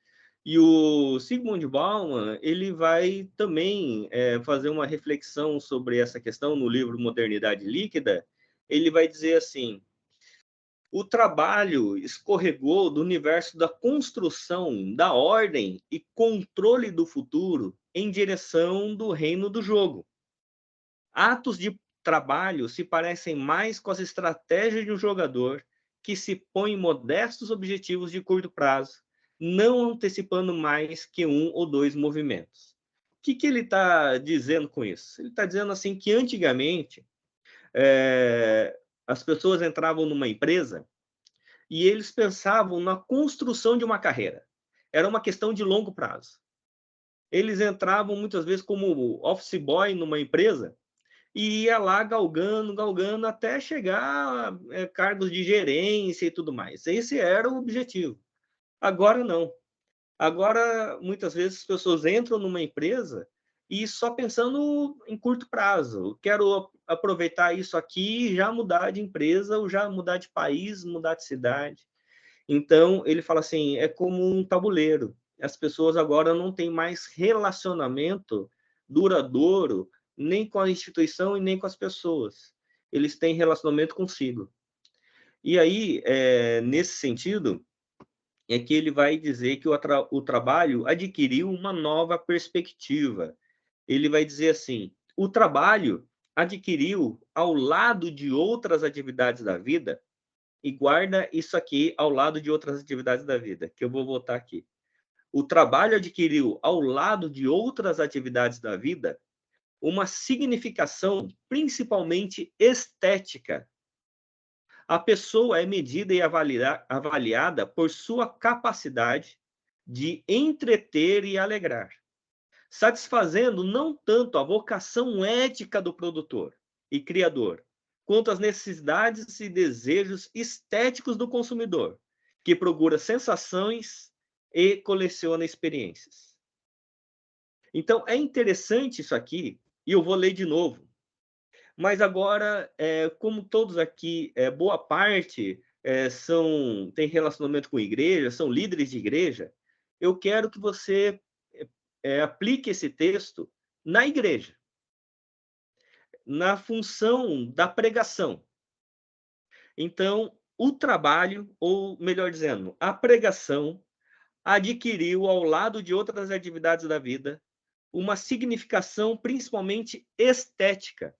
E o Zygmunt Bauman, ele vai também fazer uma reflexão sobre essa questão no livro Modernidade Líquida. Ele vai dizer assim: o trabalho escorregou do universo da construção, da ordem e controle do futuro em direção do reino do jogo. Atos de trabalho se parecem mais com as estratégias de um jogador que se põe modestos objetivos de curto prazo, não antecipando mais que 1 ou 2 movimentos. O que ele está dizendo com isso? Ele está dizendo assim que antigamente as pessoas entravam numa empresa e eles pensavam na construção de uma carreira. Era uma questão de longo prazo. Eles entravam muitas vezes como office boy numa empresa e ia lá galgando até chegar a cargos de gerência e tudo mais. Esse era o objetivo. Agora não. Agora, muitas vezes, as pessoas entram numa empresa e só pensando em curto prazo. Quero aproveitar isso aqui e já mudar de empresa, ou já mudar de país, mudar de cidade. Então, ele fala assim, é como um tabuleiro. As pessoas agora não têm mais relacionamento duradouro, nem com a instituição e nem com as pessoas. Eles têm relacionamento consigo. E aí, nesse sentido, é que ele vai dizer que o trabalho adquiriu uma nova perspectiva. Ele vai dizer assim, o trabalho adquiriu, ao lado de outras atividades da vida, e guarda isso aqui ao lado de outras atividades da vida, que eu vou botar aqui. O trabalho adquiriu, ao lado de outras atividades da vida, uma significação principalmente estética. A pessoa é medida e avaliada por sua capacidade de entreter e alegrar, satisfazendo não tanto a vocação ética do produtor e criador, quanto as necessidades e desejos estéticos do consumidor, que procura sensações e coleciona experiências. Então, é interessante isso aqui, e eu vou ler de novo. Mas agora, como todos aqui, boa parte tem relacionamento com igreja, são líderes de igreja, eu quero que você aplique esse texto na igreja, na função da pregação. Então, o trabalho, ou melhor dizendo, a pregação, adquiriu, ao lado de outras atividades da vida, uma significação principalmente estética.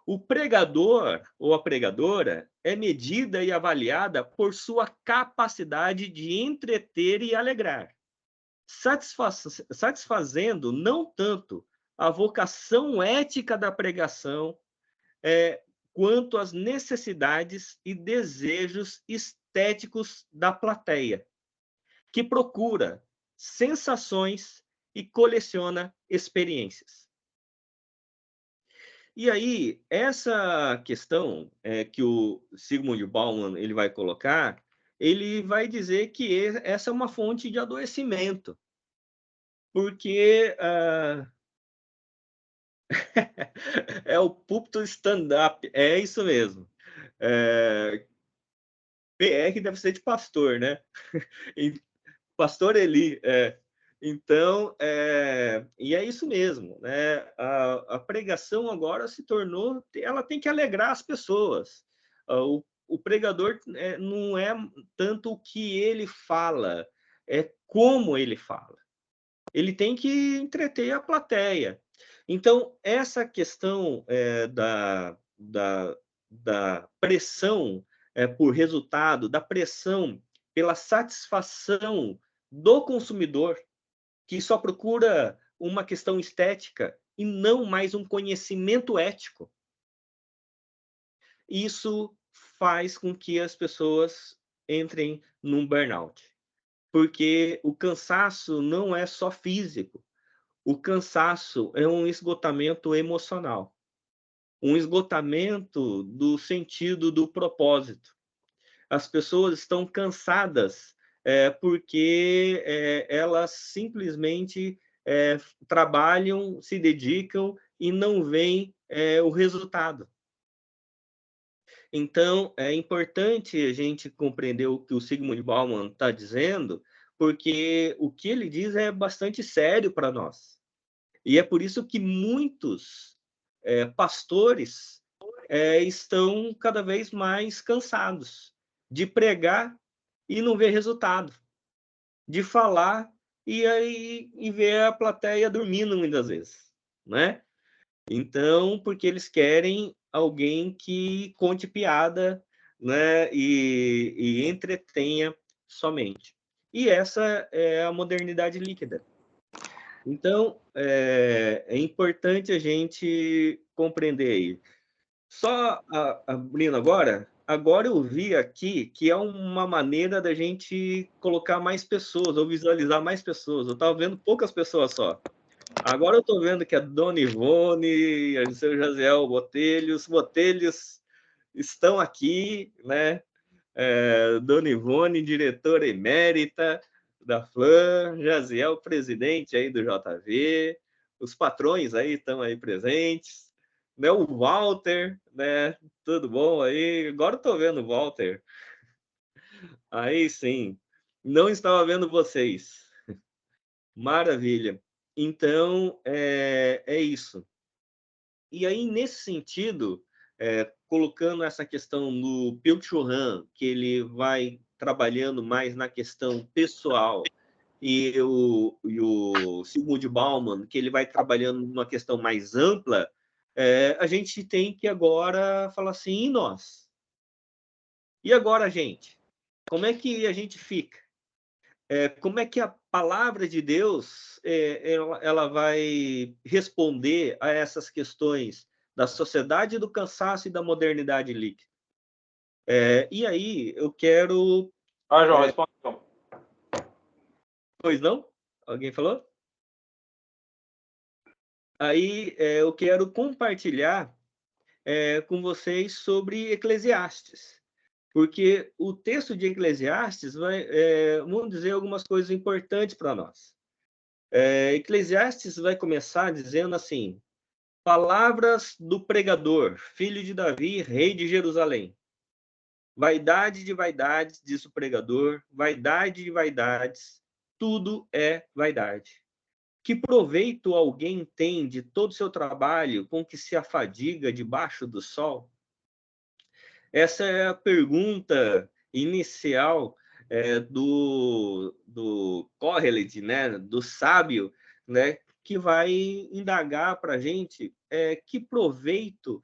O pregador ou a pregadora é medida e avaliada por sua capacidade de entreter e alegrar, satisfazendo não tanto a vocação ética da pregação, quanto as necessidades e desejos estéticos da plateia, que procura sensações e coleciona experiências. E aí, essa questão que o Zygmunt Bauman ele vai colocar, ele vai dizer que essa é uma fonte de adoecimento, porque é o púlpito stand-up, é isso mesmo. PR deve ser de pastor, né? Pastor Eli, Então, e é isso mesmo, né? A pregação agora se tornou, ela tem que alegrar as pessoas. O pregador não é tanto o que ele fala, é como ele fala. Ele tem que entreter a plateia. Então, essa questão da pressão por resultado, da pressão pela satisfação do consumidor, que só procura uma questão estética e não mais um conhecimento ético. Isso faz com que as pessoas entrem num burnout. Porque o cansaço não é só físico. O cansaço é um esgotamento emocional. Um esgotamento do sentido do propósito. As pessoas estão cansadas porque elas simplesmente trabalham, se dedicam e não veem o resultado. Então, é importante a gente compreender o que o Zygmunt Bauman está dizendo, porque o que ele diz é bastante sério para nós. E é por isso que muitos pastores estão cada vez mais cansados de pregar e não ver resultado, de falar e ver a plateia dormindo muitas vezes, né? Então, porque eles querem alguém que conte piada, né, e entretenha somente. E essa é a modernidade líquida. Então, é importante a gente compreender aí. Só abrindo agora eu vi aqui que é uma maneira da gente colocar mais pessoas, ou visualizar mais pessoas. Eu estava vendo poucas pessoas só. Agora eu estou vendo que a Dona Ivone, o seu Jaziel Botelhos estão aqui, né? Dona Ivone, diretora emérita da FLAM, Jaziel, presidente aí do JV, os patrões aí estão aí presentes, né? O Walter, né? Tudo bom aí? Agora estou vendo o Walter. Aí sim, não estava vendo vocês. Maravilha. Então, é isso. E aí, nesse sentido, colocando essa questão no Byung-Chul Han, que ele vai trabalhando mais na questão pessoal, e o Zygmunt Bauman, que ele vai trabalhando numa questão mais ampla, a gente tem que agora falar assim, e nós? E agora, gente? Como é que a gente fica? Como é que a palavra de Deus ela vai responder a essas questões da sociedade do cansaço e da modernidade líquida? E aí eu quero... João, responde então. Pois não? Alguém falou? Aí eu quero compartilhar com vocês sobre Eclesiastes. Porque o texto de Eclesiastes vai, vamos dizer, algumas coisas importantes para nós. Eclesiastes vai começar dizendo assim: palavras do pregador, filho de Davi, rei de Jerusalém. Vaidade de vaidades, diz o pregador, vaidade de vaidades, tudo é vaidade. Que proveito alguém tem de todo o seu trabalho com que se afadiga debaixo do sol? Essa é a pergunta inicial do Kohelet, né, do sábio, né, que vai indagar para a gente que proveito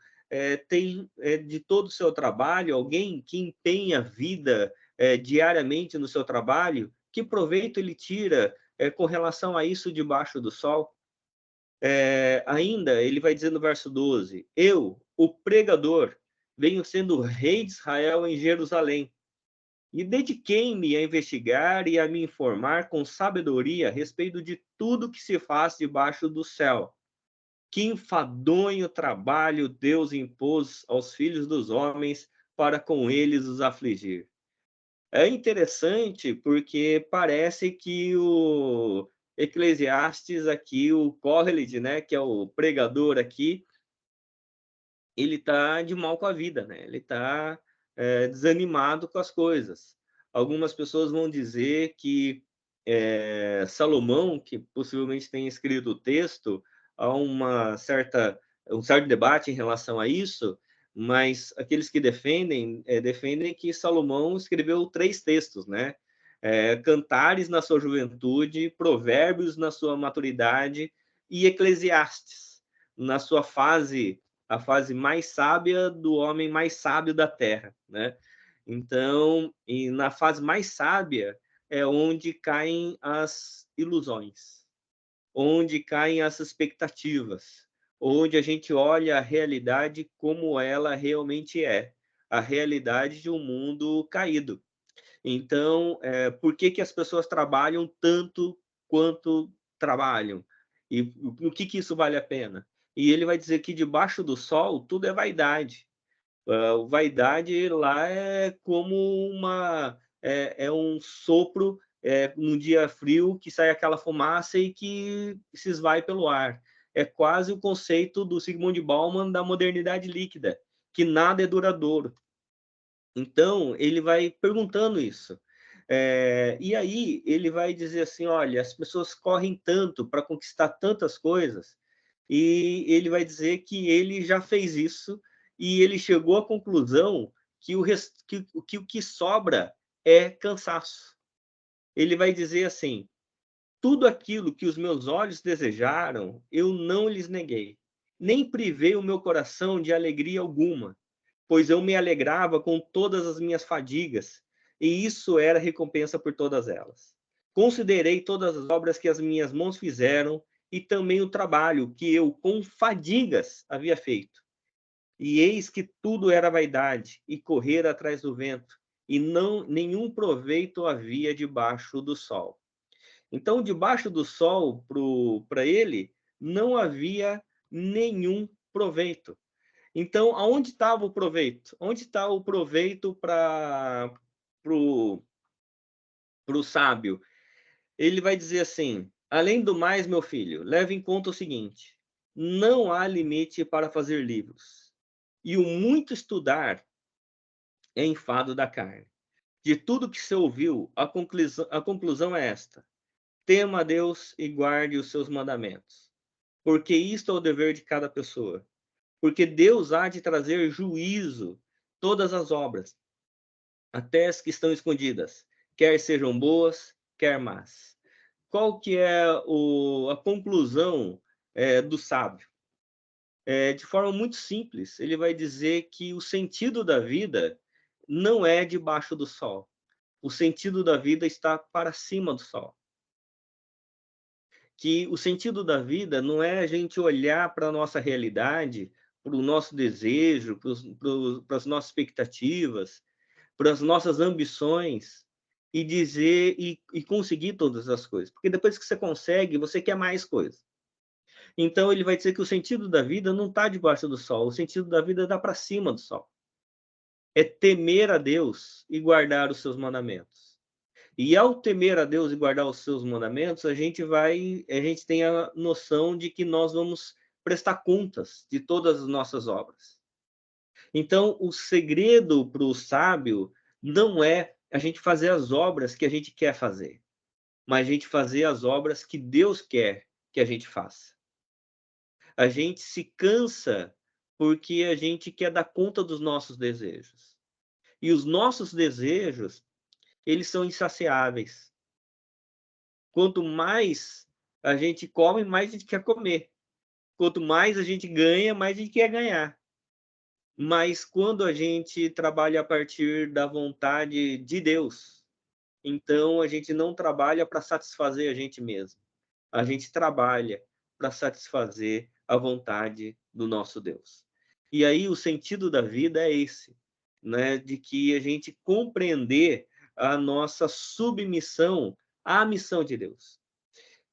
tem de todo o seu trabalho, alguém que empenha a vida diariamente no seu trabalho, que proveito ele tira com relação a isso debaixo do sol? Ainda, ele vai dizer no verso 12, eu, o pregador, venho sendo rei de Israel em Jerusalém, e dediquei-me a investigar e a me informar com sabedoria a respeito de tudo que se faz debaixo do céu. Que enfadonho trabalho Deus impôs aos filhos dos homens para com eles os afligir. É interessante porque parece que o Eclesiastes aqui, o Kohelet, né, que é o pregador aqui, ele está de mal com a vida, né? Ele está desanimado com as coisas. Algumas pessoas vão dizer que Salomão, que possivelmente tem escrito o texto, há um certo debate em relação a isso, mas aqueles que defendem que Salomão escreveu 3 textos, né? Cantares na sua juventude, Provérbios na sua maturidade e Eclesiastes na sua a fase mais sábia do homem mais sábio da Terra, né? Então, e na fase mais sábia é onde caem as ilusões, onde caem as expectativas, onde a gente olha a realidade como ela realmente é, a realidade de um mundo caído. Então, por que as pessoas trabalham tanto quanto trabalham? E o que isso vale a pena? E ele vai dizer que debaixo do sol tudo é vaidade. Vaidade lá é como um sopro num dia frio que sai aquela fumaça e que se esvai pelo ar. É quase o conceito do Zygmunt Bauman da modernidade líquida, que nada é duradouro. Então, ele vai perguntando isso. E aí ele vai dizer assim, olha, as pessoas correm tanto para conquistar tantas coisas, e ele vai dizer que ele já fez isso, e ele chegou à conclusão que o que sobra é cansaço. Ele vai dizer assim, tudo aquilo que os meus olhos desejaram, eu não lhes neguei, nem privei o meu coração de alegria alguma, pois eu me alegrava com todas as minhas fadigas, e isso era recompensa por todas elas. Considerei todas as obras que as minhas mãos fizeram, e também o trabalho que eu, com fadigas, havia feito. E eis que tudo era vaidade, e correr atrás do vento, e nenhum proveito havia debaixo do sol. Então, debaixo do sol, para ele, não havia nenhum proveito. Então, aonde estava o proveito? Onde está o proveito para o sábio? Ele vai dizer assim, além do mais, meu filho, leve em conta o seguinte, não há limite para fazer livros, e o muito estudar é enfado da carne. De tudo que se ouviu, a conclusão é esta, tema a Deus e guarde os seus mandamentos, porque isto é o dever de cada pessoa. Porque Deus há de trazer juízo todas as obras, até as que estão escondidas, quer sejam boas, quer más. Qual que é a conclusão do sábio? De forma muito simples, ele vai dizer que o sentido da vida não é debaixo do sol. O sentido da vida está para cima do sol. Que o sentido da vida não é a gente olhar para a nossa realidade, para o nosso desejo, para as nossas expectativas, para as nossas ambições e dizer e conseguir todas as coisas. Porque depois que você consegue, você quer mais coisas. Então ele vai dizer que o sentido da vida não está debaixo do sol, o sentido da vida está para cima do sol. É temer a Deus e guardar os seus mandamentos. E ao temer a Deus e guardar os seus mandamentos, a gente tem a noção de que nós vamos prestar contas de todas as nossas obras. Então, o segredo para o sábio não é a gente fazer as obras que a gente quer fazer, mas a gente fazer as obras que Deus quer que a gente faça. A gente se cansa porque a gente quer dar conta dos nossos desejos. E os nossos desejos, eles são insaciáveis. Quanto mais a gente come, mais a gente quer comer. Quanto mais a gente ganha, mais a gente quer ganhar. Mas quando a gente trabalha a partir da vontade de Deus, então a gente não trabalha para satisfazer a gente mesmo. A gente trabalha para satisfazer a vontade do nosso Deus. E aí o sentido da vida é esse, né? De que a gente compreender a nossa submissão à missão de Deus.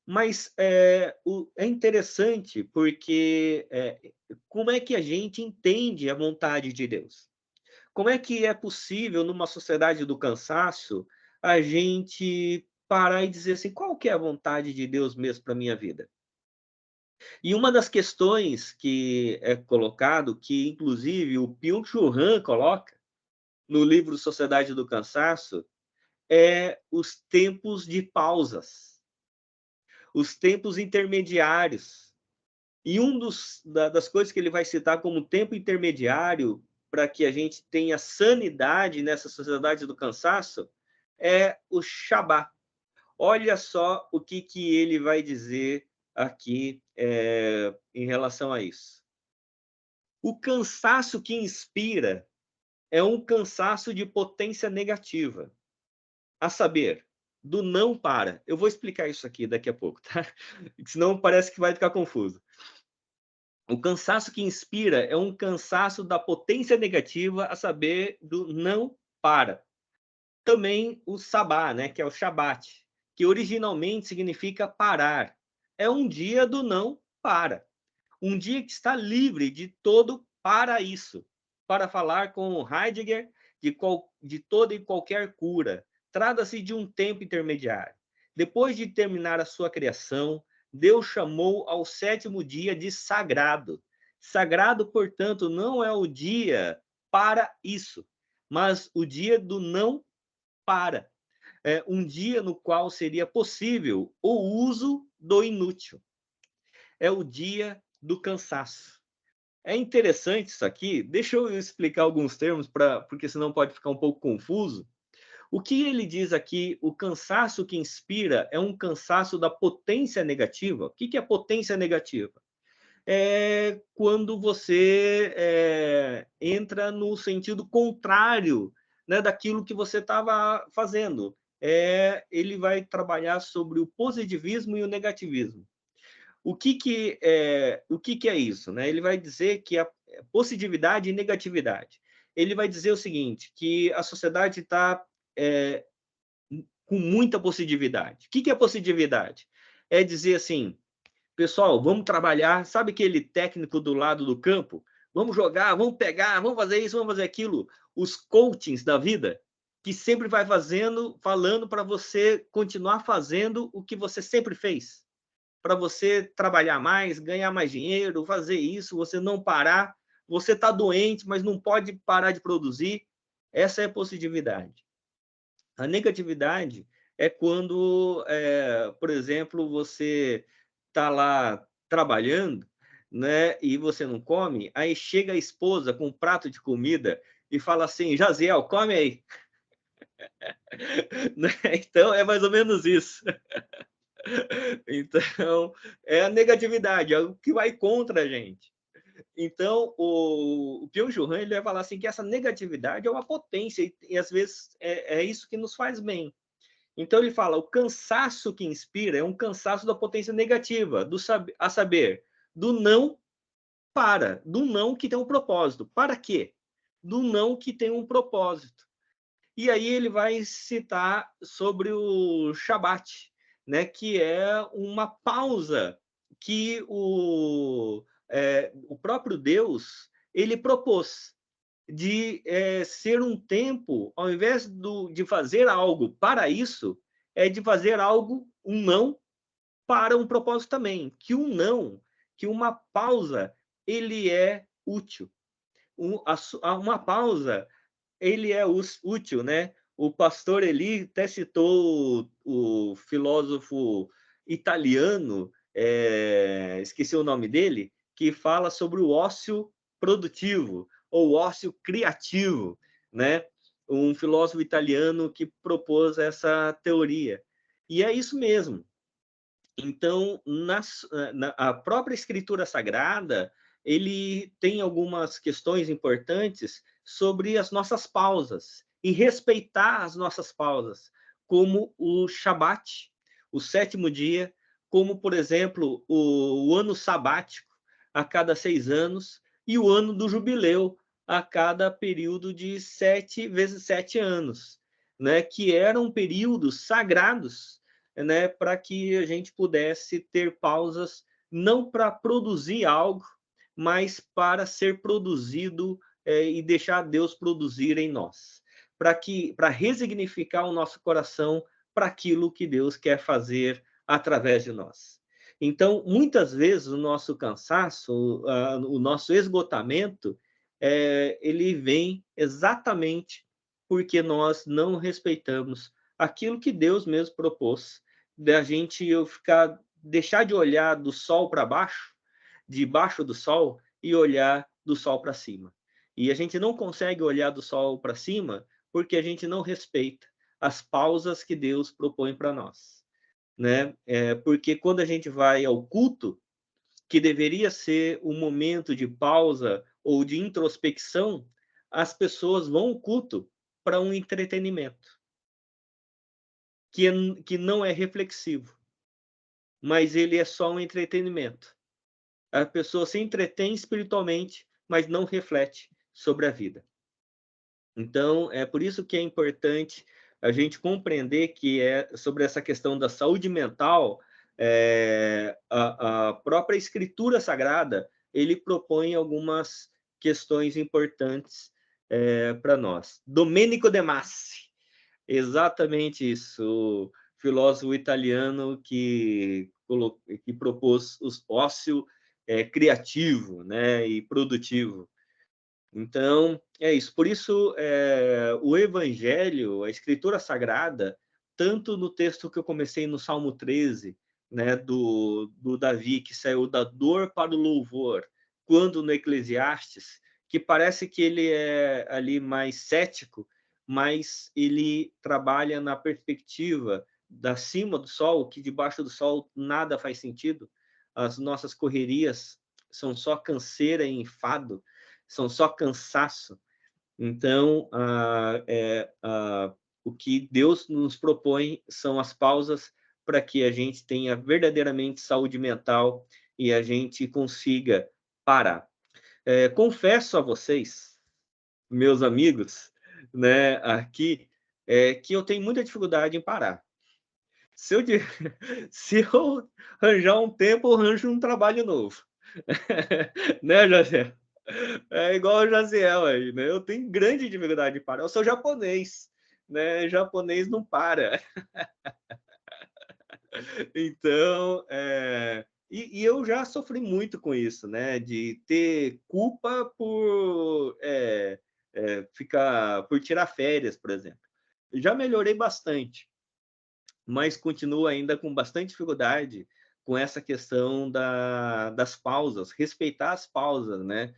Mas é interessante porque como é que a gente entende a vontade de Deus? Como é que é possível, numa sociedade do cansaço, a gente parar e dizer assim, qual que é a vontade de Deus mesmo para a minha vida? E uma das questões que é colocado, que inclusive o Byung-Chul Han coloca no livro Sociedade do Cansaço, é os tempos de pausas, os tempos intermediários. E das coisas que ele vai citar como tempo intermediário para que a gente tenha sanidade nessa sociedade do cansaço é o Shabá. Olha só o que ele vai dizer aqui em relação a isso. O cansaço que inspira é um cansaço de potência negativa, a saber, do não para. Eu vou explicar isso aqui daqui a pouco, tá? Senão parece que vai ficar confuso. O cansaço que inspira é um cansaço da potência negativa, a saber, do não para. Também o sabá, né, que é o shabat, que originalmente significa parar. É um dia do não para. Um dia que está livre de todo para isso. Para falar com Heidegger de toda e qualquer cura. Trata-se de um tempo intermediário. Depois de terminar a sua criação, Deus chamou ao sétimo dia de sagrado. Sagrado, portanto, não é o dia para isso, mas o dia do não para. um dia no qual seria possível o uso do inútil. É o dia do cansaço. É interessante isso aqui, deixa eu explicar alguns termos, porque senão pode ficar um pouco confuso. O que ele diz aqui, o cansaço que inspira é um cansaço da potência negativa. O que é potência negativa? É quando você entra no sentido contrário, né, daquilo que você estava fazendo. Ele vai trabalhar sobre o positivismo e o negativismo. O que é isso? Né? Ele vai dizer que a positividade e negatividade. Ele vai dizer o seguinte, que a sociedade está com muita positividade. O que é positividade? É dizer assim, pessoal, vamos trabalhar, sabe aquele técnico do lado do campo? Vamos jogar, vamos pegar, vamos fazer isso, vamos fazer aquilo. Os coachings da vida, que sempre vai falando para você continuar fazendo o que você sempre fez. Para você trabalhar mais, ganhar mais dinheiro, fazer isso, você não parar. Você está doente, mas não pode parar de produzir. Essa é positividade. A negatividade é quando, por exemplo, você está lá trabalhando, né, e você não come, aí chega a esposa com um prato de comida e fala assim, Jaziel, come aí. Então, é mais ou menos isso. Então, é a negatividade, é o que vai contra a gente. Então, o Byung-Chul Han ele vai falar assim que essa negatividade é uma potência e às vezes é isso que nos faz bem. Então ele fala, o cansaço que inspira é um cansaço da potência negativa, a saber, do não do não que tem um propósito. Para quê? Do não que tem um propósito. E aí ele vai citar sobre o Shabat, né, que é uma pausa que o próprio Deus ele propôs de ser um tempo, ao invés de fazer algo para isso, é de fazer algo, um não, para um propósito também. Que um não, que uma pausa, ele é útil. Uma pausa, ele é útil, né? O pastor Eli até citou o filósofo italiano, esqueci o nome dele, que fala sobre o ócio produtivo ou ócio criativo, né? Um filósofo italiano que propôs essa teoria. E é isso mesmo. Então, a própria Escritura Sagrada, ele tem algumas questões importantes sobre as nossas pausas e respeitar as nossas pausas, como o Shabat, o sétimo dia, como, por exemplo, o ano sabático, a cada 6 anos, e o ano do jubileu, a cada período de 7 vezes 7 anos, né? Que eram períodos sagrados, né, para que a gente pudesse ter pausas não para produzir algo, mas para ser produzido e deixar Deus produzir em nós, para resignificar o nosso coração para aquilo que Deus quer fazer através de nós. Então, muitas vezes o nosso cansaço, o nosso esgotamento, ele vem exatamente porque nós não respeitamos aquilo que Deus mesmo propôs, da gente deixar de olhar do sol para baixo, debaixo do sol, e olhar do sol para cima. E a gente não consegue olhar do sol para cima porque a gente não respeita as pausas que Deus propõe para nós, né? Porque quando a gente vai ao culto, que deveria ser um momento de pausa ou de introspecção, as pessoas vão ao culto para um entretenimento que não é reflexivo, mas ele é só um entretenimento. A pessoa se entretém espiritualmente, mas não reflete sobre a vida. Então, é por isso que é importante a gente compreender que sobre essa questão da saúde mental, a própria Escritura Sagrada, ele propõe algumas questões importantes para nós. Domenico De Masi, exatamente isso, o filósofo italiano que propôs o ócio criativo, né, e produtivo. Então, é isso. Por isso, o Evangelho, a Escritura Sagrada, tanto no texto que eu comecei no Salmo 13, né, do Davi, que saiu da dor para o louvor, quando no Eclesiastes, que parece que ele é ali mais cético, mas ele trabalha na perspectiva da cima do sol, que debaixo do sol nada faz sentido, as nossas correrias são só canseira e enfado, são só cansaço. Então, o que Deus nos propõe são as pausas para que a gente tenha verdadeiramente saúde mental e a gente consiga parar. Confesso a vocês, meus amigos, né, aqui, que eu tenho muita dificuldade em parar. Se eu, se eu arranjar um tempo, eu arranjo um trabalho novo. Né, José? É igual o Jaziel aí, né? Eu tenho grande dificuldade de parar. Eu sou japonês, né? Japonês não para. Então, e eu já sofri muito com isso, né? De ter culpa por por tirar férias, por exemplo. Já melhorei bastante, mas continuo ainda com bastante dificuldade com essa questão das pausas, respeitar as pausas, né?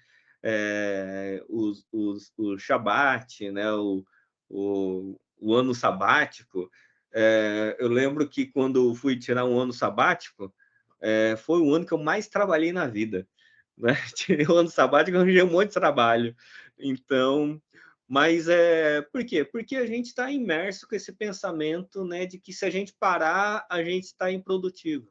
O Shabat, né? O ano sabático. Eu lembro que quando fui tirar um ano sabático, foi o ano que eu mais trabalhei na vida. Né? Tirei o ano sabático, eu arranjei um monte de trabalho. Então, mas por quê? Porque a gente está imerso com esse pensamento, né, de que se a gente parar, a gente está improdutivo.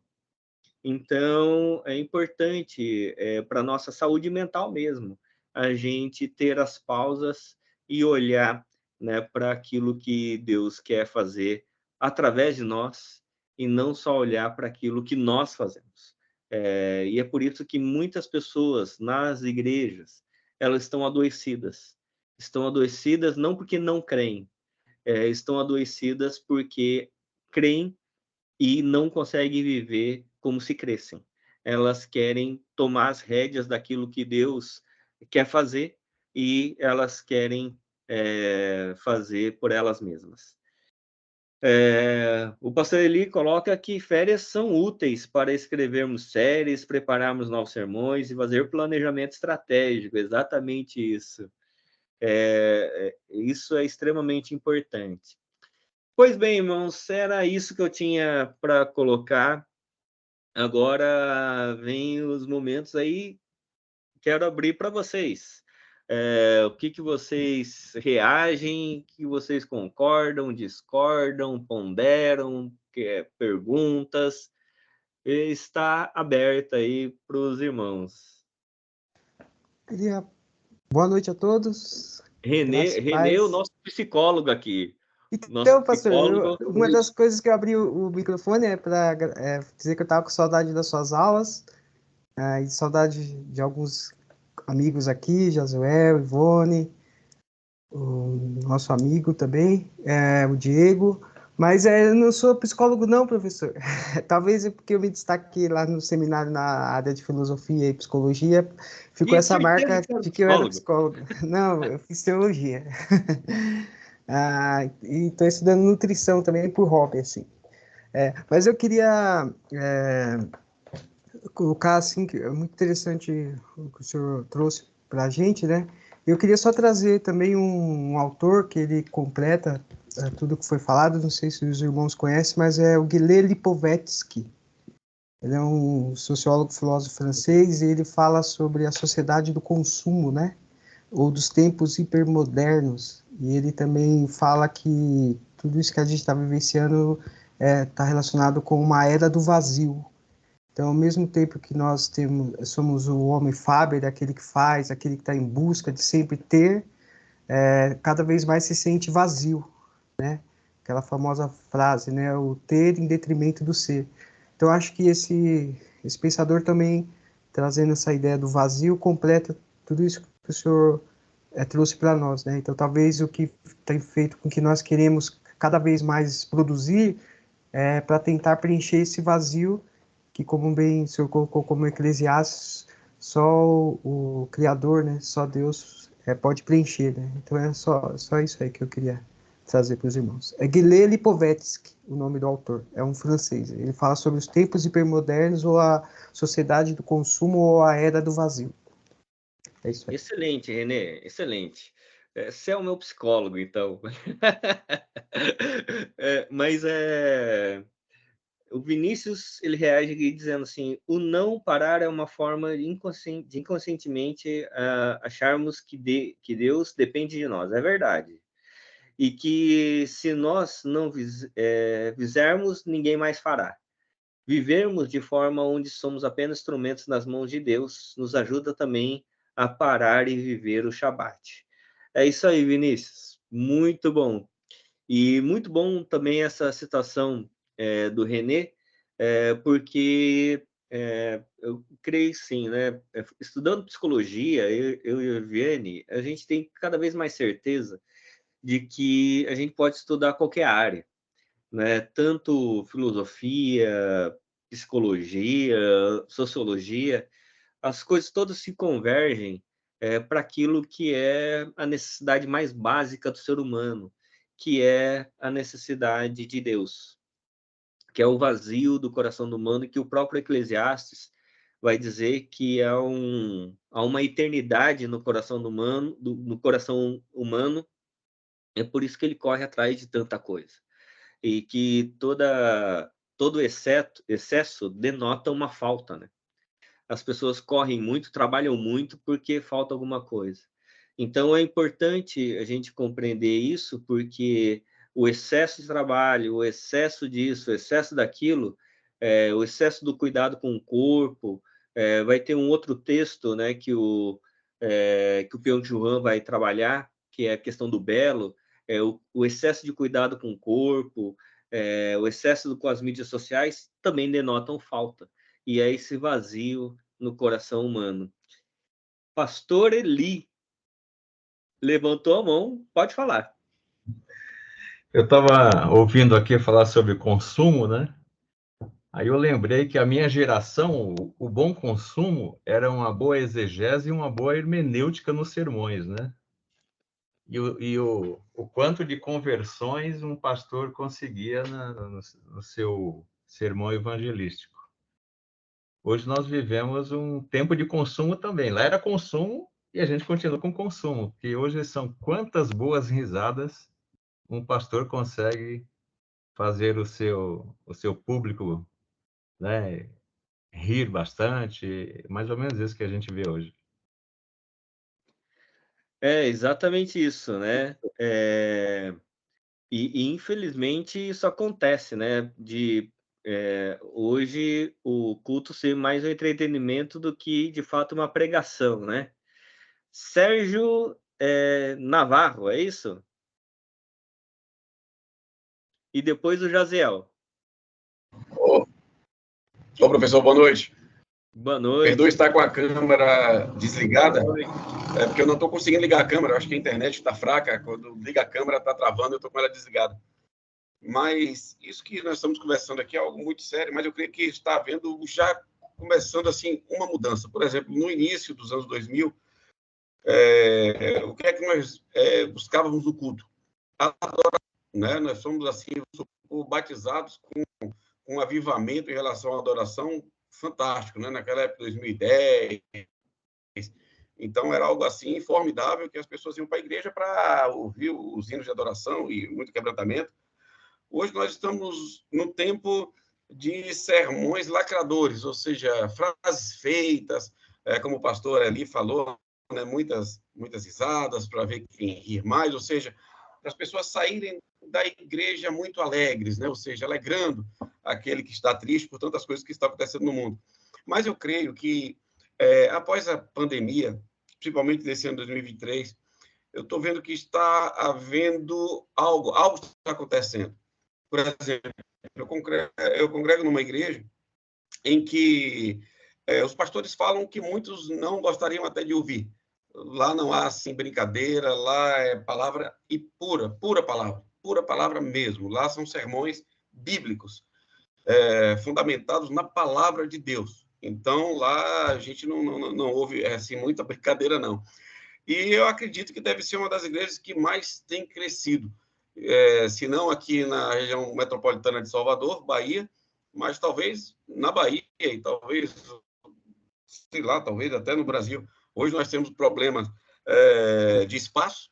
Então, é importante para a nossa saúde mental mesmo, a gente ter as pausas e olhar, né, para aquilo que Deus quer fazer através de nós e não só olhar para aquilo que nós fazemos. E é por isso que muitas pessoas nas igrejas, elas estão adoecidas. Estão adoecidas não porque não creem, estão adoecidas porque creem e não conseguem viver como se crescem. Elas querem tomar as rédeas daquilo que Deus quer fazer e elas querem fazer por elas mesmas. O pastor Eli coloca que férias são úteis para escrevermos séries, prepararmos novos sermões e fazer planejamento estratégico. Exatamente isso. Isso é extremamente importante. Pois bem, irmãos, era isso que eu tinha para colocar. Agora vem os momentos aí, quero abrir para vocês. O que vocês reagem, o que vocês concordam, discordam, ponderam, perguntas. Está aberta aí para os irmãos. Boa noite a todos. Renê, o nosso psicólogo aqui. Então, pastor, uma das coisas que eu abri o microfone é para dizer que eu estava com saudade das suas aulas, e saudade de alguns amigos aqui, Josué, Ivone, o nosso amigo também, o Diego, mas eu não sou psicólogo não, professor. Talvez porque eu me destaquei lá no seminário na área de filosofia e psicologia, ficou essa marca de que eu era psicólogo. Não, eu fiz teologia. E estou estudando nutrição também por hobby, assim. Mas eu queria colocar, assim, que é muito interessante o que o senhor trouxe para a gente, né? Eu queria só trazer também um autor que ele completa tudo que foi falado, não sei se os irmãos conhecem, mas é o Gilles Lipovetsky. Ele é um sociólogo, filósofo francês, e ele fala sobre a sociedade do consumo, né? Ou dos tempos hipermodernos. E ele também fala que tudo isso que a gente está vivenciando está relacionado com uma era do vazio. Então, ao mesmo tempo que nós somos o homem Faber, aquele que faz, aquele que está em busca de sempre ter, cada vez mais se sente vazio, né? Aquela famosa frase, né? O ter em detrimento do ser. Então, acho que esse pensador também, trazendo essa ideia do vazio, completa tudo isso que o senhor trouxe para nós, né? Então, talvez o que tem feito com que nós queremos cada vez mais produzir para tentar preencher esse vazio que, como bem o senhor colocou como Eclesiastes, só o Criador, né? Só Deus pode preencher, né? Então, é só isso aí que eu queria trazer para os irmãos. É Gilles Lipovetsky, o nome do autor, é um francês. Ele fala sobre os tempos hipermodernos, ou a sociedade do consumo, ou a era do vazio. É isso aí. Excelente, Renê, excelente. Você é o meu psicólogo, então. Mas o Vinícius, ele reage aqui dizendo assim: o não parar é uma forma de inconscientemente acharmos que Deus depende de nós. É verdade. E que se nós não fizermos, ninguém mais fará. Vivermos de forma onde somos apenas instrumentos nas mãos de Deus nos ajuda também a parar e viver o Shabat. É isso aí, Vinícius. Muito bom. E muito bom também essa citação do René, porque eu creio sim, né? Estudando psicologia, eu e a Viviane, a gente tem cada vez mais certeza de que a gente pode estudar qualquer área, né? Tanto filosofia, psicologia, sociologia, as coisas todas se convergem para aquilo que é a necessidade mais básica do ser humano, que é a necessidade de Deus, que é o vazio do coração do humano, que o próprio Eclesiastes vai dizer que há uma eternidade no coração do humano, no coração humano. É por isso que ele corre atrás de tanta coisa. E que todo excesso denota uma falta, né? As pessoas correm muito, trabalham muito porque falta alguma coisa. Então, é importante a gente compreender isso, porque o excesso de trabalho, o excesso disso, o excesso daquilo, o excesso do cuidado com o corpo, vai ter um outro texto, né, que o Byung-Chul Han vai trabalhar, que é a questão do belo, o excesso de cuidado com o corpo, o excesso com as mídias sociais também denotam falta. E é esse vazio no coração humano. Pastor Eli levantou a mão, pode falar. Eu estava ouvindo aqui falar sobre consumo, né? Aí eu lembrei que a minha geração, o bom consumo era uma boa exegese e uma boa hermenêutica nos sermões, né? E o quanto de conversões um pastor conseguia no seu sermão evangelístico. Hoje nós vivemos um tempo de consumo também. Lá era consumo e a gente continua com consumo, porque hoje são quantas boas risadas um pastor consegue fazer o seu público, né, rir bastante, mais ou menos isso que a gente vê hoje. É exatamente isso, né? E infelizmente isso acontece, né? Hoje o culto ser mais um entretenimento do que de fato uma pregação, né? Sérgio Navarro, é isso? E depois o Jaziel. Ô, professor, boa noite. Boa noite. Perdoe estar com a câmera desligada, porque eu não estou conseguindo ligar a câmera. Eu acho que a internet está fraca. Quando liga a câmera, está travando, eu estou com ela desligada. Mas isso que nós estamos conversando aqui é algo muito sério, mas eu creio que está havendo, já começando assim, uma mudança. Por exemplo, no início dos anos 2000, o que é que nós buscávamos no culto? A adoração, né? Nós somos assim, batizados com um avivamento em relação à adoração fantástico, né? Naquela época, 2010. Então, era algo assim formidável, que as pessoas iam para a igreja para ouvir os hinos de adoração e muito quebrantamento. Hoje nós estamos no tempo de sermões lacradores, ou seja, frases feitas, como o pastor ali falou, né? muitas risadas para ver quem rir mais, ou seja, as pessoas saírem da igreja muito alegres, né? Ou seja, alegrando aquele que está triste por tantas coisas que estão acontecendo no mundo. Mas eu creio que, após a pandemia, principalmente nesse ano 2023, eu estou vendo que está havendo algo está acontecendo. Por exemplo, eu congrego numa igreja em que os pastores falam que muitos não gostariam até de ouvir. Lá não há, assim, brincadeira, lá é palavra e pura palavra mesmo. Lá são sermões bíblicos, fundamentados na palavra de Deus. Então, lá a gente não ouve assim, muita brincadeira, não. E eu acredito que deve ser uma das igrejas que mais tem crescido. se não aqui na região metropolitana de Salvador, Bahia, mas talvez na Bahia e talvez, sei lá, talvez até no Brasil. Hoje nós temos problemas de espaço,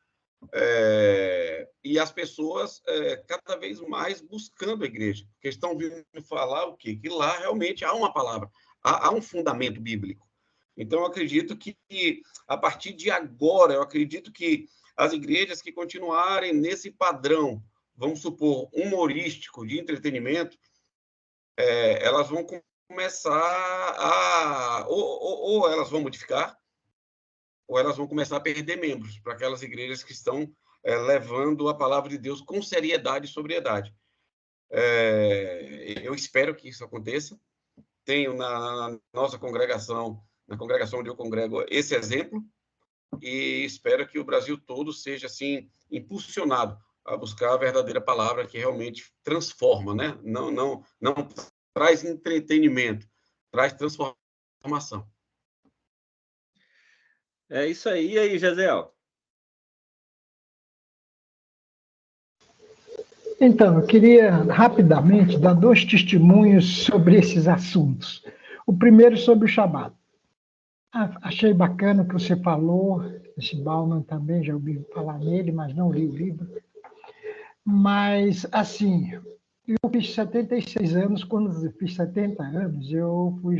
e as pessoas cada vez mais buscando a igreja, porque estão vindo falar o quê? Que lá realmente há uma palavra, há um fundamento bíblico. Então, eu acredito que, a partir de agora, eu acredito que as igrejas que continuarem nesse padrão, vamos supor, humorístico, de entretenimento, elas vão começar ou elas vão modificar, ou elas vão começar a perder membros para aquelas igrejas que estão levando a palavra de Deus com seriedade e sobriedade. Eu espero que isso aconteça. Tenho na nossa congregação, na congregação onde eu congrego, esse exemplo, e espero que o Brasil todo seja assim impulsionado a buscar a verdadeira palavra que realmente transforma, né? Não traz entretenimento, traz transformação. É isso aí. E aí, Jezeel? Então, eu queria rapidamente dar 2 testemunhos sobre esses assuntos. O primeiro sobre o Shabat. Achei bacana o que você falou, esse Bauman também, já ouvi falar nele, mas não li o livro. Mas, assim, eu fiz 76 anos, quando eu fiz 70 anos, eu fui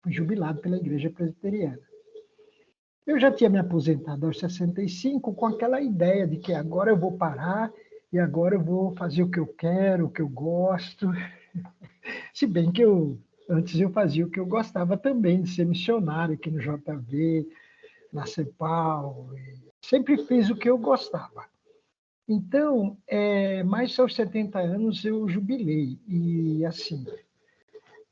jubilado pela Igreja Presbiteriana. Eu já tinha me aposentado aos 65 com aquela ideia de que agora eu vou parar e agora eu vou fazer o que eu quero, o que eu gosto. Se bem que antes eu fazia o que eu gostava também, de ser missionário aqui no JV, na CEPAL. Sempre fiz o que eu gostava. Então, mais aos 70 anos eu jubilei. E, assim,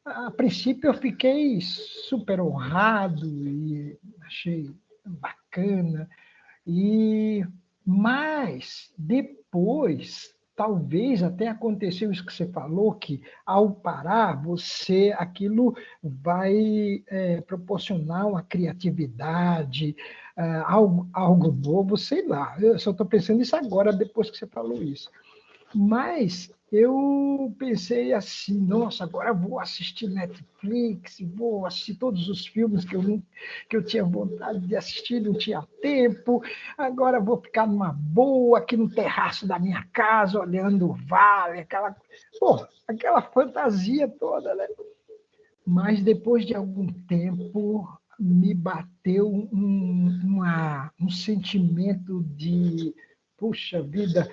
a princípio eu fiquei super honrado e achei bacana. Mas depois, talvez até aconteceu isso que você falou, que ao parar, aquilo vai proporcionar uma criatividade, algo novo, sei lá. Eu só estou pensando isso agora, depois que você falou isso. Mas eu pensei assim, nossa, agora vou assistir Netflix, vou assistir todos os filmes que eu tinha vontade de assistir, não tinha tempo, agora vou ficar numa boa aqui no terraço da minha casa, olhando o vale, aquela fantasia toda, né? Mas depois de algum tempo me bateu um sentimento de, puxa vida,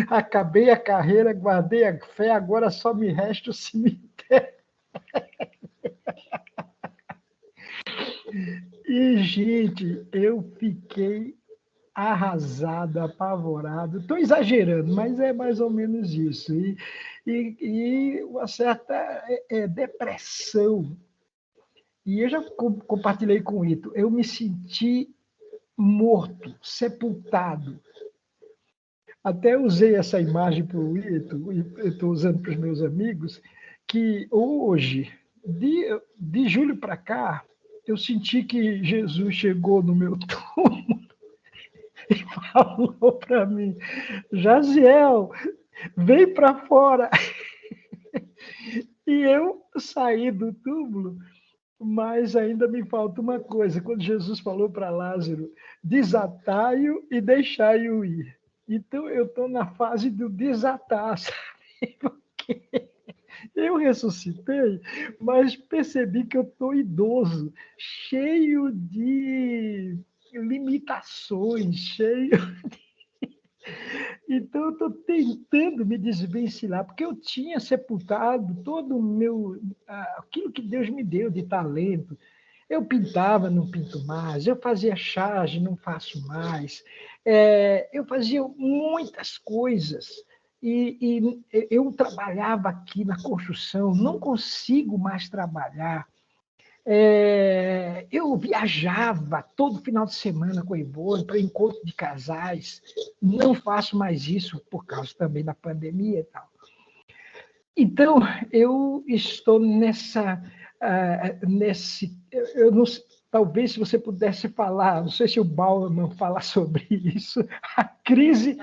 acabei a carreira, guardei a fé, agora só me resta o cemitério. E, gente, eu fiquei arrasado, apavorado. Estou exagerando, mas é mais ou menos isso. E uma certa depressão. E eu já compartilhei com o Ito. Eu me senti morto, sepultado. Até usei essa imagem para o Ito, e estou usando para os meus amigos, que hoje, de julho para cá, eu senti que Jesus chegou no meu túmulo e falou para mim, Jaziel, vem para fora. E eu saí do túmulo, mas ainda me falta uma coisa. Quando Jesus falou para Lázaro, desatai-o e deixai-o ir. Então, eu estou na fase do desatar, sabe? Porque eu ressuscitei, mas percebi que eu estou idoso, cheio de limitações, cheio de... Então, eu estou tentando me desvencilhar, porque eu tinha sepultado todo o meu... aquilo que Deus me deu de talento. Eu pintava, não pinto mais. Eu fazia charge, não faço mais. Eu fazia muitas coisas. E eu trabalhava aqui na construção, não consigo mais trabalhar. Eu viajava todo final de semana com o Ivone para encontro de casais. Não faço mais isso por causa também da pandemia e tal. Então, eu estou talvez se você pudesse falar, não sei se o Bauman fala sobre isso, a crise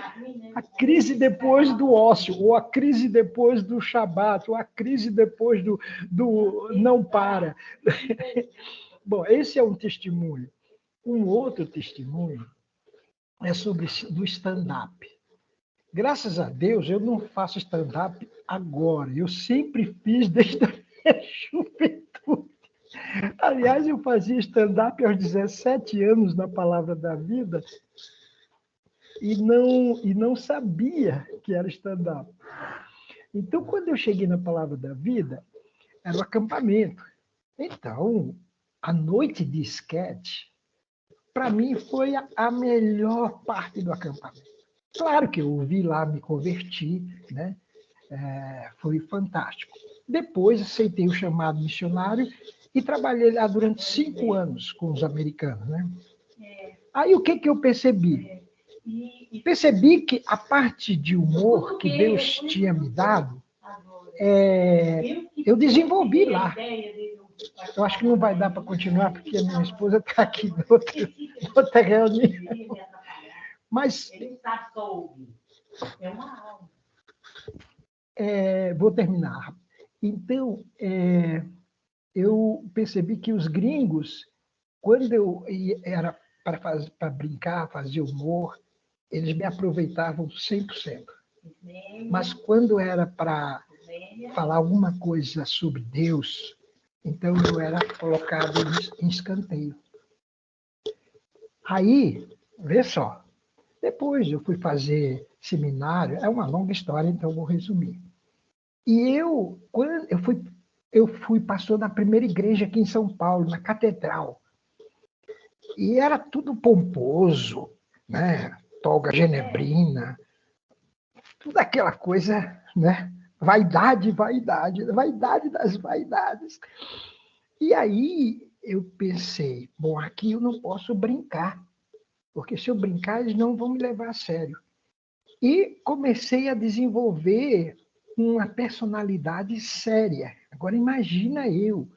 depois do ócio, ou a crise depois do Shabat, ou a crise depois do não para. Bom, esse é um testemunho. Um outro testemunho é sobre do stand-up. Graças a Deus, eu não faço stand-up agora. Eu sempre fiz desde a minha juventude. Aliás, eu fazia stand-up aos 17 anos na Palavra da Vida e não sabia que era stand-up. Então, quando eu cheguei na Palavra da Vida, era o acampamento. Então, a noite de sketch, para mim, foi a melhor parte do acampamento. Claro que eu ouvi lá, me converti, né? Foi fantástico. Depois, aceitei o chamado missionário e trabalhei lá durante 5 anos com os americanos, né? Aí, o que eu percebi? Percebi que a parte de humor que Deus tinha me dado, eu desenvolvi lá. Eu acho que não vai dar para continuar, porque a minha esposa está aqui em outra reunião. Mas vou terminar. Então, eu percebi que os gringos, quando era para brincar, fazer humor, eles me aproveitavam 100%. Mas quando era para falar alguma coisa sobre Deus, então eu era colocado em escanteio. Aí, vê só, depois eu fui fazer seminário, é uma longa história, então eu vou resumir. E quando eu fui pastor da primeira igreja aqui em São Paulo, na Catedral. E era tudo pomposo, né? Toga genebrina, tudo aquela coisa, né? Vaidade das vaidades. E aí eu pensei, bom, aqui eu não posso brincar, porque se eu brincar, eles não vão me levar a sério. E comecei a desenvolver uma personalidade séria. Agora imagina eu,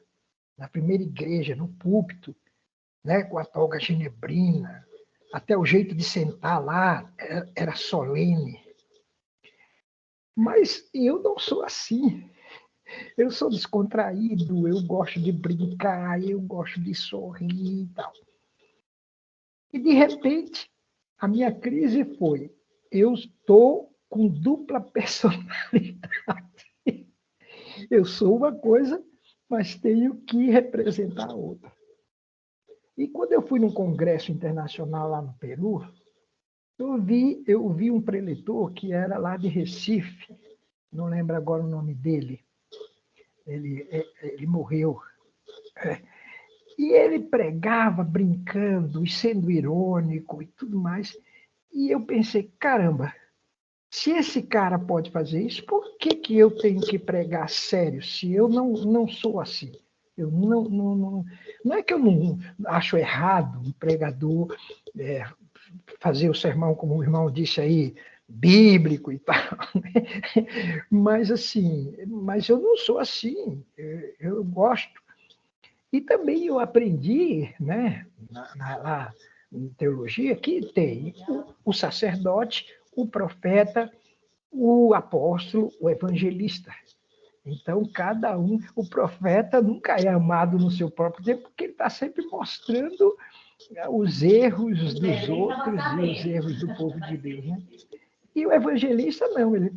na primeira igreja, no púlpito, né, com a toga genebrina, até o jeito de sentar lá era solene. Mas eu não sou assim. Eu sou descontraído, eu gosto de brincar, eu gosto de sorrir e tal. E, de repente, a minha crise foi, eu estou com dupla personalidade. Eu sou uma coisa, mas tenho que representar a outra. E quando eu fui num congresso internacional lá no Peru, eu vi um preletor que era lá de Recife, não lembro agora o nome dele, ele morreu. E ele pregava brincando e sendo irônico e tudo mais. E eu pensei, caramba, se esse cara pode fazer isso, por que eu tenho que pregar sério se eu não sou assim? Eu não é que eu não acho errado um pregador fazer o sermão, como o irmão disse aí, bíblico e tal, né? Mas eu não sou assim, eu gosto. E também eu aprendi, né, lá em teologia, que tem o sacerdote, o profeta, o apóstolo, o evangelista. Então, cada um, o profeta nunca é amado no seu próprio tempo, porque ele está sempre mostrando os erros dos outros e os erros do povo de Deus, né? E o evangelista não, ele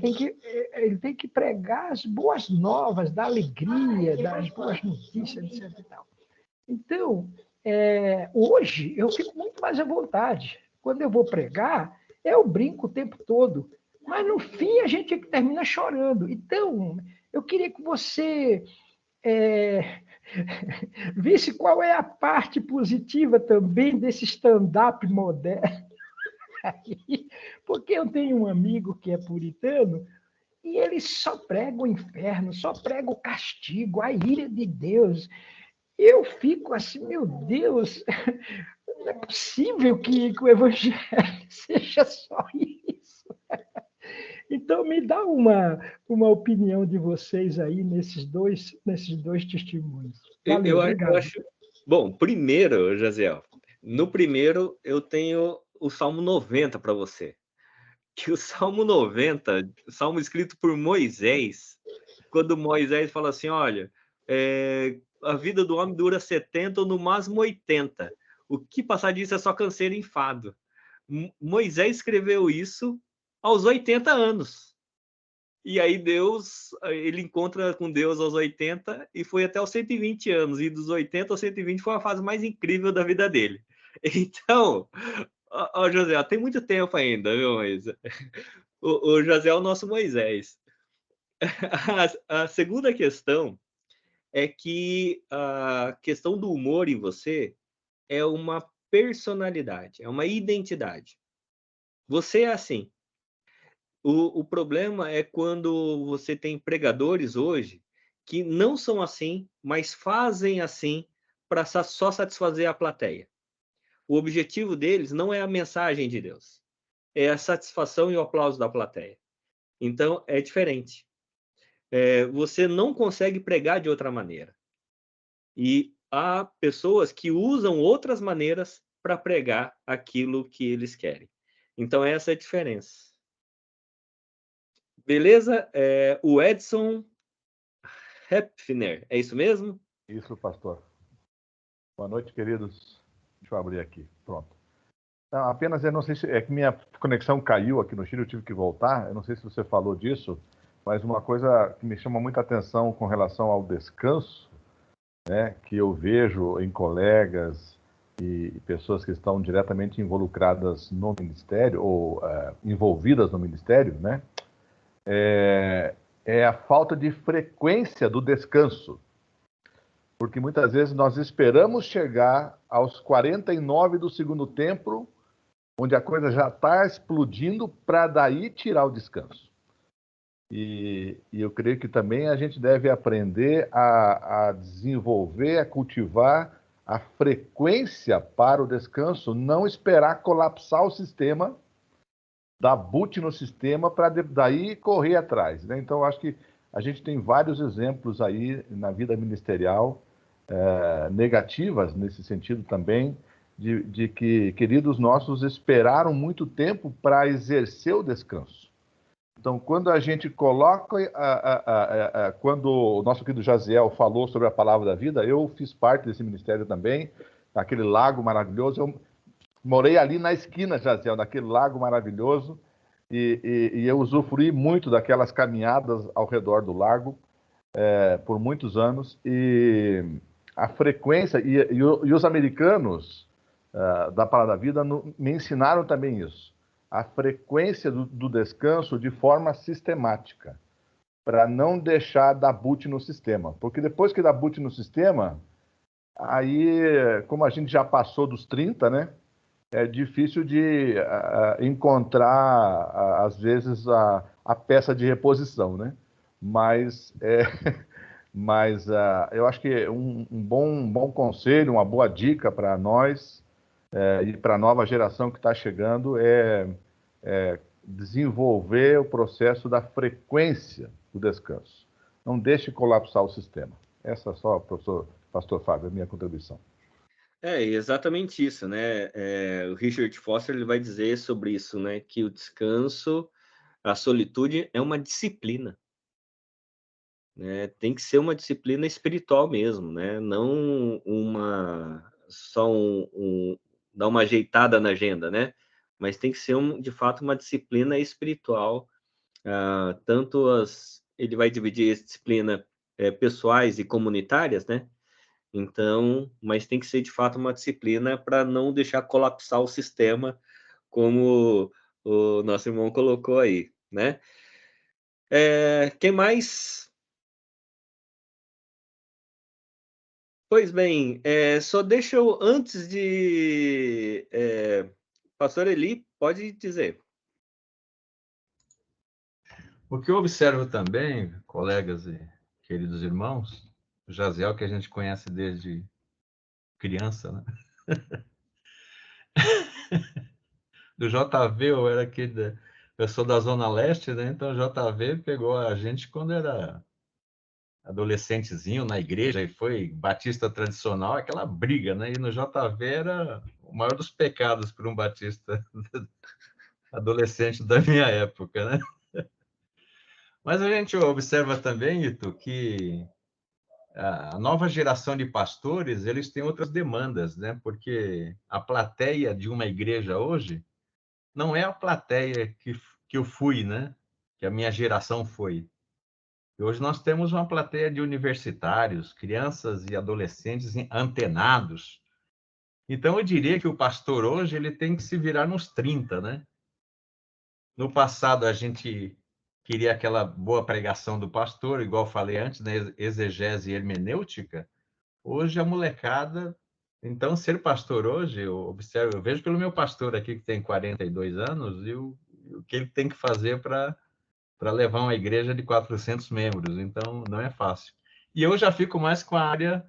tem que pregar as boas novas, da alegria, das boas notícias, etc. E tal. Então, hoje eu fico muito mais à vontade. Quando eu vou pregar, eu brinco o tempo todo, mas no fim a gente termina chorando. Então, eu queria que você visse qual é a parte positiva também desse stand-up moderno. Porque eu tenho um amigo que é puritano e ele só prega o inferno, só prega o castigo, a ira de Deus. Eu fico assim, meu Deus, não é possível que o evangelho seja só isso. Então, me dá uma opinião de vocês aí nesses dois testemunhos. Valeu, Eu obrigado. acho Bom, primeiro, Jaziel, no primeiro eu tenho o Salmo 90 para você. Que o Salmo 90, salmo escrito por Moisés, quando Moisés fala assim, olha, a vida do homem dura 70 ou no máximo 80. O que passar disso é só canseiro e enfado. Moisés escreveu isso aos 80 anos. E aí ele encontra com Deus aos 80 e foi até os 120 anos. E dos 80 aos 120 foi a fase mais incrível da vida dele. Então, José, tem muito tempo ainda, viu, Moisés? O José é o nosso Moisés. A segunda questão é que a questão do humor em você é uma personalidade, é uma identidade. Você é assim. O problema é quando você tem pregadores hoje que não são assim, mas fazem assim para só satisfazer a plateia. O objetivo deles não é a mensagem de Deus, é a satisfação e o aplauso da plateia. Então, é diferente. Você não consegue pregar de outra maneira. E há pessoas que usam outras maneiras para pregar aquilo que eles querem. Então, essa é a diferença. Beleza? O Edson Hepfner, é isso mesmo? Isso, pastor. Boa noite, queridos. Deixa eu abrir aqui. Pronto. Não, apenas, eu não sei se... É que minha conexão caiu aqui no Chile, eu tive que voltar. Eu não sei se você falou disso, mas uma coisa que me chama muita atenção com relação ao descanso, né, que eu vejo em colegas e pessoas que estão diretamente involucradas no ministério, ou envolvidas no ministério, né, é a falta de frequência do descanso. Porque muitas vezes nós esperamos chegar aos 49 do segundo tempo, onde a coisa já está explodindo, para daí tirar o descanso. E eu creio que também a gente deve aprender a desenvolver, a cultivar a frequência para o descanso, não esperar colapsar o sistema, dar boot no sistema para daí correr atrás, né? Então, acho que a gente tem vários exemplos aí na vida ministerial negativas nesse sentido também, de que queridos nossos esperaram muito tempo para exercer o descanso. Então, quando a gente coloca, quando o nosso querido Jaziel falou sobre a palavra da vida, eu fiz parte desse ministério também, naquele lago maravilhoso. Eu morei ali na esquina, Jaziel, naquele lago maravilhoso, e eu usufruí muito daquelas caminhadas ao redor do lago por muitos anos, e a frequência, e os americanos da palavra da vida me ensinaram também isso. A frequência do descanso de forma sistemática, para não deixar dar boot no sistema. Porque depois que dá boot no sistema, aí, como a gente já passou dos 30, né, é difícil de encontrar, às vezes, a peça de reposição, né? Mas eu acho que um bom conselho, uma boa dica para nós, e para a nova geração que está chegando é desenvolver o processo da frequência do descanso. Não deixe colapsar o sistema. Essa é só, pastor Fábio, a minha contribuição. Exatamente isso, né? O Richard Foster ele vai dizer sobre isso, né? Que o descanso, a solitude é uma disciplina. Né? Tem que ser uma disciplina espiritual mesmo, né? Não só dar uma ajeitada na agenda, né? Mas tem que ser, de fato, uma disciplina espiritual. Ele vai dividir as disciplinas pessoais e comunitárias, né? Então, mas tem que ser, de fato, uma disciplina para não deixar colapsar o sistema, como o nosso irmão colocou aí, né? Quem mais? Pois bem, só deixa eu, antes de... Pastor Eli, pode dizer. O que eu observo também, colegas e queridos irmãos, o Jaziel, que a gente conhece desde criança, né? Do JV, eu era aqui eu sou da Zona Leste, né? Então o JV pegou a gente quando era adolescentezinho na igreja e foi batista tradicional, aquela briga, né? E no JV era o maior dos pecados para um batista adolescente da minha época, né? Mas a gente observa também, Ito, que a nova geração de pastores, eles têm outras demandas, né? Porque a plateia de uma igreja hoje não é a plateia que eu fui, né? Que a minha geração foi. E hoje nós temos uma plateia de universitários, crianças e adolescentes antenados. Então, eu diria que o pastor hoje ele tem que se virar nos 30, né? No passado, a gente queria aquela boa pregação do pastor, igual falei antes, né? Exegese e hermenêutica. Hoje, a molecada... Então, ser pastor hoje, eu observo, eu vejo pelo meu pastor aqui, que tem 42 anos, e o que ele tem que fazer para levar uma igreja de 400 membros. Então, não é fácil. E eu já fico mais com a área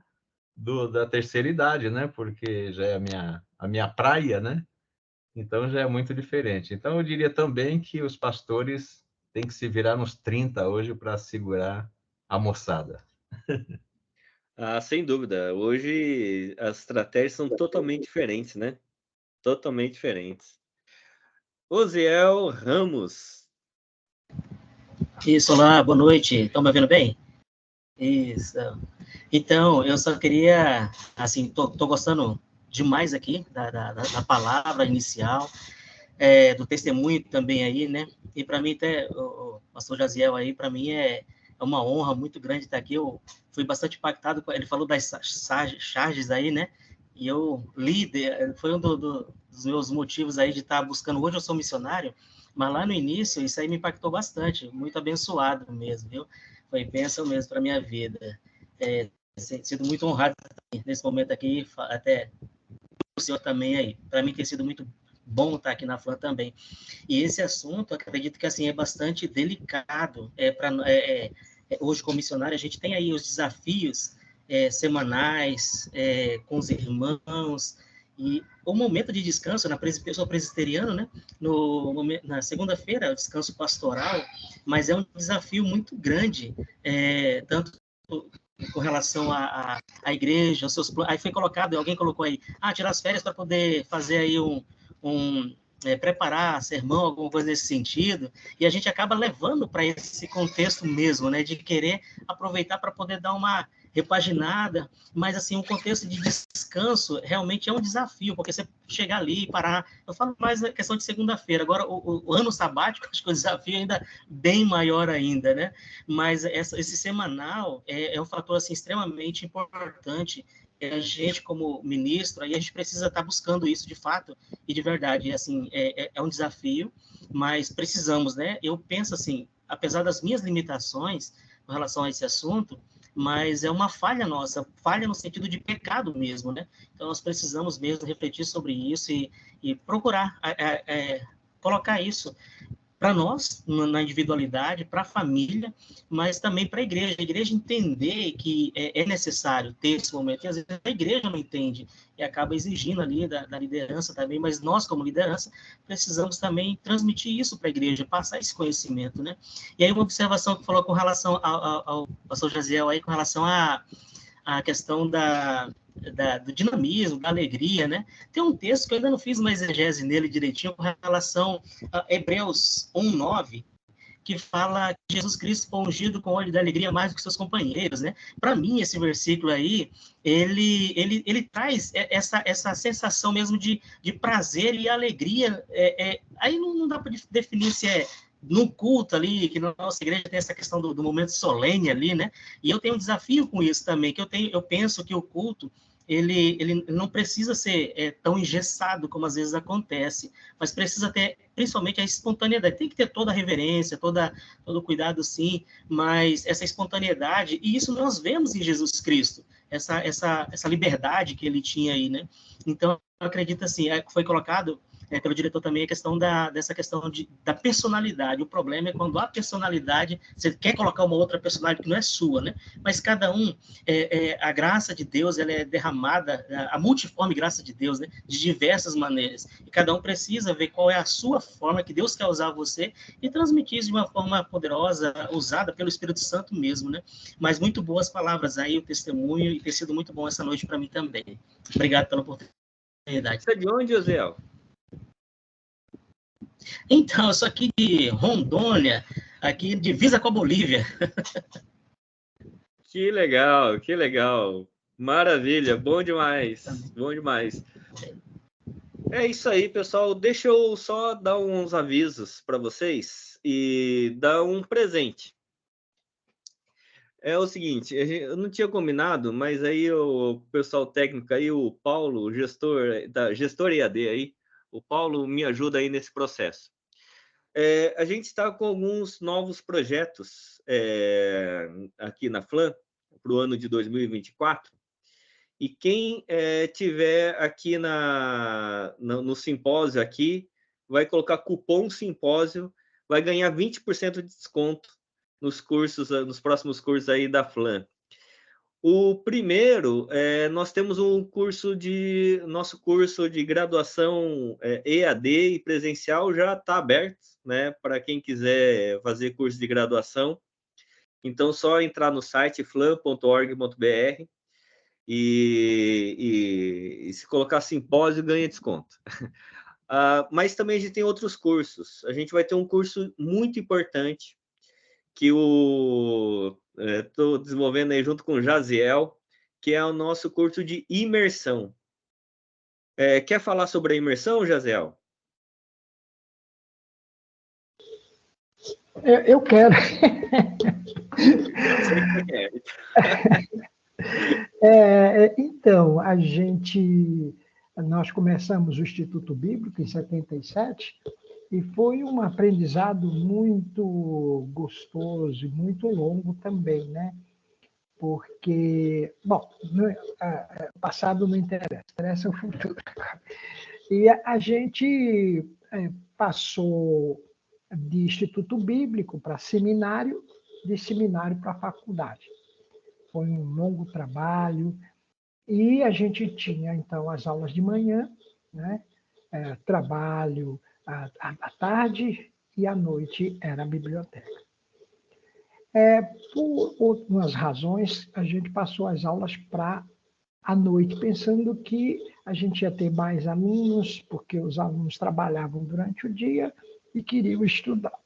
da terceira idade, né? Porque já é a minha praia, né? Então, já é muito diferente. Então, eu diria também que os pastores têm que se virar nos 30 hoje para segurar a moçada. Ah, sem dúvida. Hoje as estratégias são totalmente diferentes, né? Totalmente diferentes. Osiel Ramos. Isso, olá, boa noite. Estão me ouvindo bem? Isso. Então, eu só queria, assim, tô gostando demais aqui da palavra inicial, do testemunho também aí, né? E para mim, até, o pastor Jaziel aí, para mim é uma honra muito grande estar aqui. Eu fui bastante impactado, ele falou das charges aí, né? E eu li, foi um dos meus motivos aí de estar buscando. Hoje eu sou missionário, mas lá no início, isso aí me impactou bastante, muito abençoado mesmo, viu? Foi bênção mesmo para a minha vida. Sido muito honrado nesse momento aqui, até o senhor também aí. Para mim tem sido muito bom estar aqui na FLAM também. E esse assunto, acredito que assim é bastante delicado. Hoje, como missionário, a gente tem aí os desafios semanais com os irmãos, e o momento de descanso, eu sou presbiteriano, né? Na segunda-feira, o descanso pastoral, mas é um desafio muito grande, tanto com relação à igreja, aos seus planos. Aí foi colocado, alguém colocou aí, tirar as férias para poder fazer aí preparar sermão, alguma coisa nesse sentido, e a gente acaba levando para esse contexto mesmo, né? De querer aproveitar para poder dar uma repaginada, mas assim, um contexto de descanso realmente é um desafio, porque você chegar ali e parar, eu falo mais a questão de segunda-feira, agora o ano sabático, acho que o desafio é ainda bem maior ainda, né? Mas esse semanal é um fator assim, extremamente importante. A gente, como ministro, aí a gente precisa estar buscando isso de fato e de verdade. E, assim, é um desafio, mas precisamos, né? Eu penso assim, apesar das minhas limitações com relação a esse assunto, mas é uma falha nossa, falha no sentido de pecado mesmo, né? Então, nós precisamos mesmo refletir sobre isso e procurar colocar isso para nós, na individualidade, para a família, mas também para a igreja entender que é necessário ter esse momento, e às vezes a igreja não entende, e acaba exigindo ali da liderança também, mas nós, como liderança, precisamos também transmitir isso para a igreja, passar esse conhecimento, né? E aí uma observação que falou com relação ao pastor Jaziel aí, com relação à questão do dinamismo, da alegria, né? Tem um texto que eu ainda não fiz uma exegese nele direitinho com relação a Hebreus 1:9, que fala que Jesus Cristo foi ungido com óleo de alegria mais do que seus companheiros, né? Para mim, esse versículo aí, ele traz essa sensação mesmo de prazer e alegria. Aí não dá para definir se é no culto ali, que na nossa igreja tem essa questão do momento solene ali, né? E eu tenho um desafio com isso também, que eu penso que o culto, ele não precisa ser tão engessado como às vezes acontece, mas precisa ter, principalmente, a espontaneidade. Tem que ter toda a reverência, todo o cuidado, sim, mas essa espontaneidade, e isso nós vemos em Jesus Cristo, essa liberdade que ele tinha aí, né? Então, eu acredito assim, foi colocado pelo diretor também, a questão dessa questão da personalidade. O problema é quando a personalidade, você quer colocar uma outra personalidade que não é sua, né? Mas cada um, a graça de Deus, ela é derramada, a multiforme graça de Deus, né? De diversas maneiras. E cada um precisa ver qual é a sua forma que Deus quer usar você e transmitir isso de uma forma poderosa, usada pelo Espírito Santo mesmo, né? Mas muito boas palavras aí, o testemunho, e tem sido muito bom essa noite para mim também. Obrigado pela oportunidade. Você é de onde, Josiel? Então, eu sou aqui de Rondônia, aqui divisa com a Bolívia. Que legal, que legal. Maravilha, bom demais, bom demais. É isso aí, pessoal. Deixa eu só dar uns avisos para vocês e dar um presente. É o seguinte, eu não tinha combinado, mas aí o pessoal técnico aí, o Paulo, o gestor da Gestor EAD aí, o Paulo me ajuda aí nesse processo. A gente está com alguns novos projetos aqui na FLAM para o ano de 2024, e quem tiver aqui no simpósio aqui, vai colocar cupom simpósio, vai ganhar 20% de desconto nos próximos cursos aí da FLAM. O primeiro, nós temos nosso curso de graduação EAD e presencial já está aberto, né, para quem quiser fazer curso de graduação. Então, só entrar no site flam.org.br e se colocar simpósio, ganha desconto. Mas também a gente tem outros cursos. A gente vai ter um curso muito importante que estou desenvolvendo aí junto com o Jaziel, que é o nosso curso de imersão. Quer falar sobre a imersão, Jaziel? Eu quero. Eu sei que você quer. Então, nós começamos o Instituto Bíblico em 77, e foi um aprendizado muito gostoso e muito longo também, né? Porque, bom, passado não interessa, interessa o futuro. E a gente passou de Instituto Bíblico para seminário, de seminário para faculdade. Foi um longo trabalho, e a gente tinha, então, as aulas de manhã, né? Trabalho à tarde, e à noite era a biblioteca. Por algumas razões, a gente passou as aulas para à noite, pensando que a gente ia ter mais alunos, porque os alunos trabalhavam durante o dia e queriam estudar.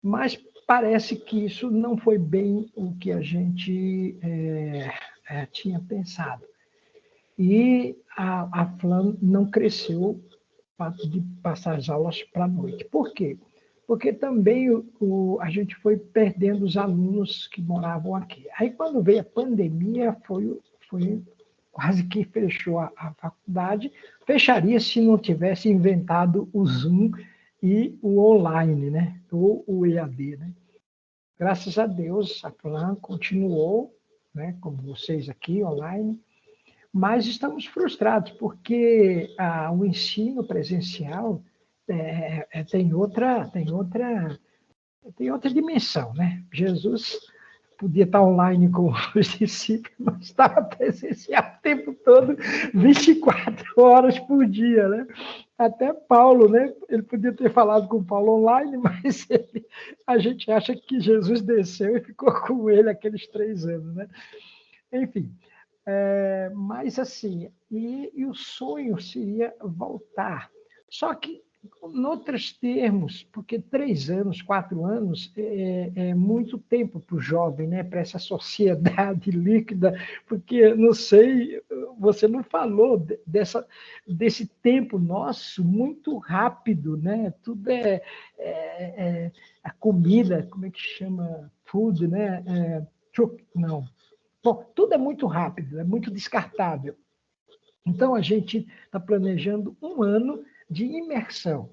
Mas parece que isso não foi bem o que a gente tinha pensado. E a FLAM não cresceu de passar as aulas para a noite. Por quê? Porque também a gente foi perdendo os alunos que moravam aqui. Aí, quando veio a pandemia, foi quase que fechou a faculdade. Fecharia se não tivesse inventado o Zoom e o online, né? Ou o EAD, né? Graças a Deus, a FLAM continuou, né? Como vocês aqui, online. Mas estamos frustrados, porque o ensino presencial tem outra dimensão, né? Jesus podia estar online com os discípulos, mas estava presencial o tempo todo, 24 horas por dia, né? Até Paulo, né? Ele podia ter falado com Paulo online, mas a gente acha que Jesus desceu e ficou com ele aqueles 3 anos, né? Enfim, mas assim, e o sonho seria voltar. Só que, em outros termos, porque 3 anos, 4 anos é muito tempo para o jovem, né? Para essa sociedade líquida, porque, não sei, você não falou desse tempo nosso muito rápido, né? Tudo a comida, como é que chama? Food, né? Não. Bom, tudo é muito rápido, é muito descartável. Então, a gente está planejando 1 ano de imersão,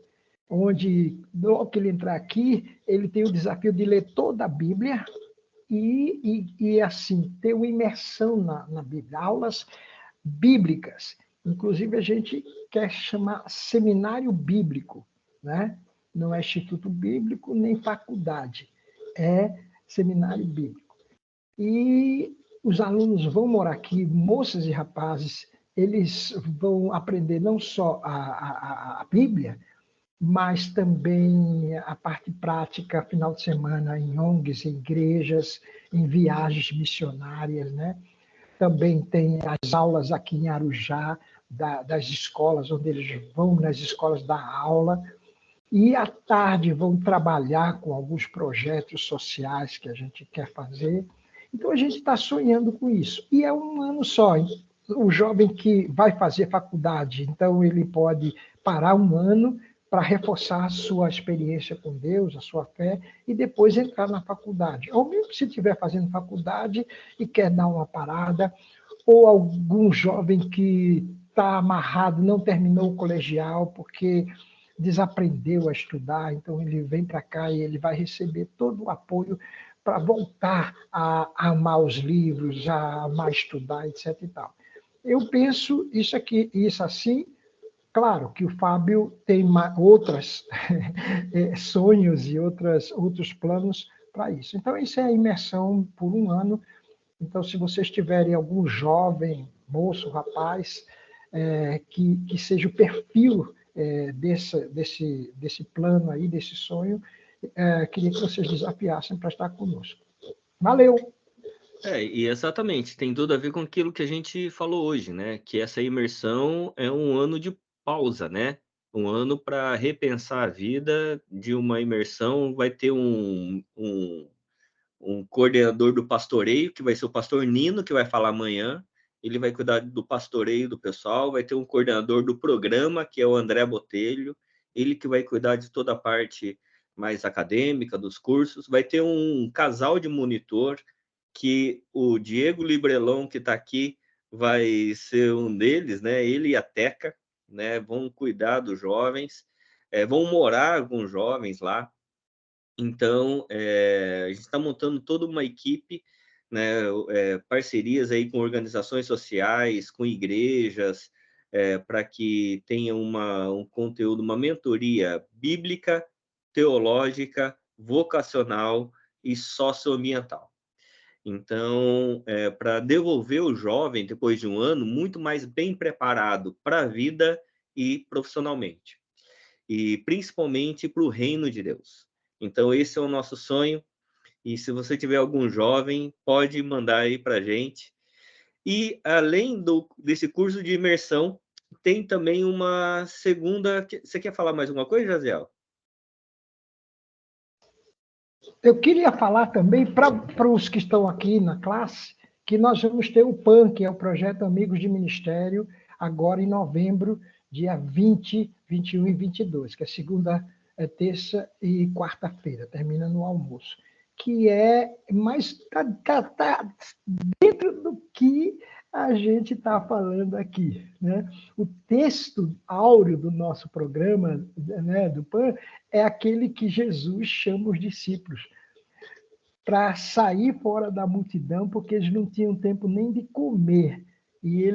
onde, logo que ele entrar aqui, ele tem o desafio de ler toda a Bíblia e assim, ter uma imersão na Bíblia, aulas bíblicas. Inclusive, a gente quer chamar seminário bíblico, né? Não é instituto bíblico nem faculdade, é seminário bíblico. E os alunos vão morar aqui, moças e rapazes, eles vão aprender não só a Bíblia, mas também a parte prática, final de semana, em ONGs, em igrejas, em viagens missionárias, né? Também tem as aulas aqui em Arujá, das escolas, onde eles vão nas escolas dar aula, e à tarde vão trabalhar com alguns projetos sociais que a gente quer fazer. Então, a gente está sonhando com isso. E é um ano só, hein? O jovem que vai fazer faculdade, então ele pode parar um ano para reforçar a sua experiência com Deus, a sua fé, e depois entrar na faculdade. Ou mesmo se estiver fazendo faculdade e quer dar uma parada, ou algum jovem que está amarrado, não terminou o colegial porque desaprendeu a estudar, então ele vem para cá e ele vai receber todo o apoio para voltar a amar os livros, a amar estudar, etc. e tal. Eu penso isso aqui, isso assim. Claro que o Fábio tem outros sonhos e outros planos para isso. Então, isso é a imersão por um ano. Então, se vocês tiverem algum jovem, moço, rapaz, que seja o perfil desse plano aí, desse sonho, queria que vocês desafiassem para estar conosco. Valeu! E exatamente, tem tudo a ver com aquilo que a gente falou hoje, né? Que essa imersão é um ano de pausa, né? Um ano para repensar a vida. De uma imersão vai ter um coordenador do pastoreio, que vai ser o pastor Nino, que vai falar amanhã. Ele vai cuidar do pastoreio do pessoal. Vai ter um coordenador do programa, que é o André Botelho. Ele que vai cuidar de toda a parte mais acadêmica, dos cursos. Vai ter um casal de monitor, que o Diego Librelon, que está aqui, vai ser um deles, né? Ele e a Teca, né? Vão cuidar dos jovens, vão morar com os jovens lá. Então, a gente está montando toda uma equipe, né? Parcerias aí com organizações sociais, com igrejas, para que tenha um conteúdo, uma mentoria bíblica, teológica, vocacional e socioambiental. Então, para devolver o jovem, depois de um ano, muito mais bem preparado para a vida e profissionalmente. E principalmente para o reino de Deus. Então, esse é o nosso sonho. E se você tiver algum jovem, pode mandar aí para a gente. E, além desse curso de imersão, tem também uma segunda... Você quer falar mais alguma coisa, Jaziel? Eu queria falar também para os que estão aqui na classe, que nós vamos ter o PAN, que é o Projeto Amigos de Ministério, agora em novembro, dia 20, 21 e 22, que é segunda, terça e quarta-feira, termina no almoço. Que mas está dentro do que a gente está falando aqui, né? O texto áureo do nosso programa, né, do PAN, é aquele que Jesus chama os discípulos para sair fora da multidão, porque eles não tinham tempo nem de comer. E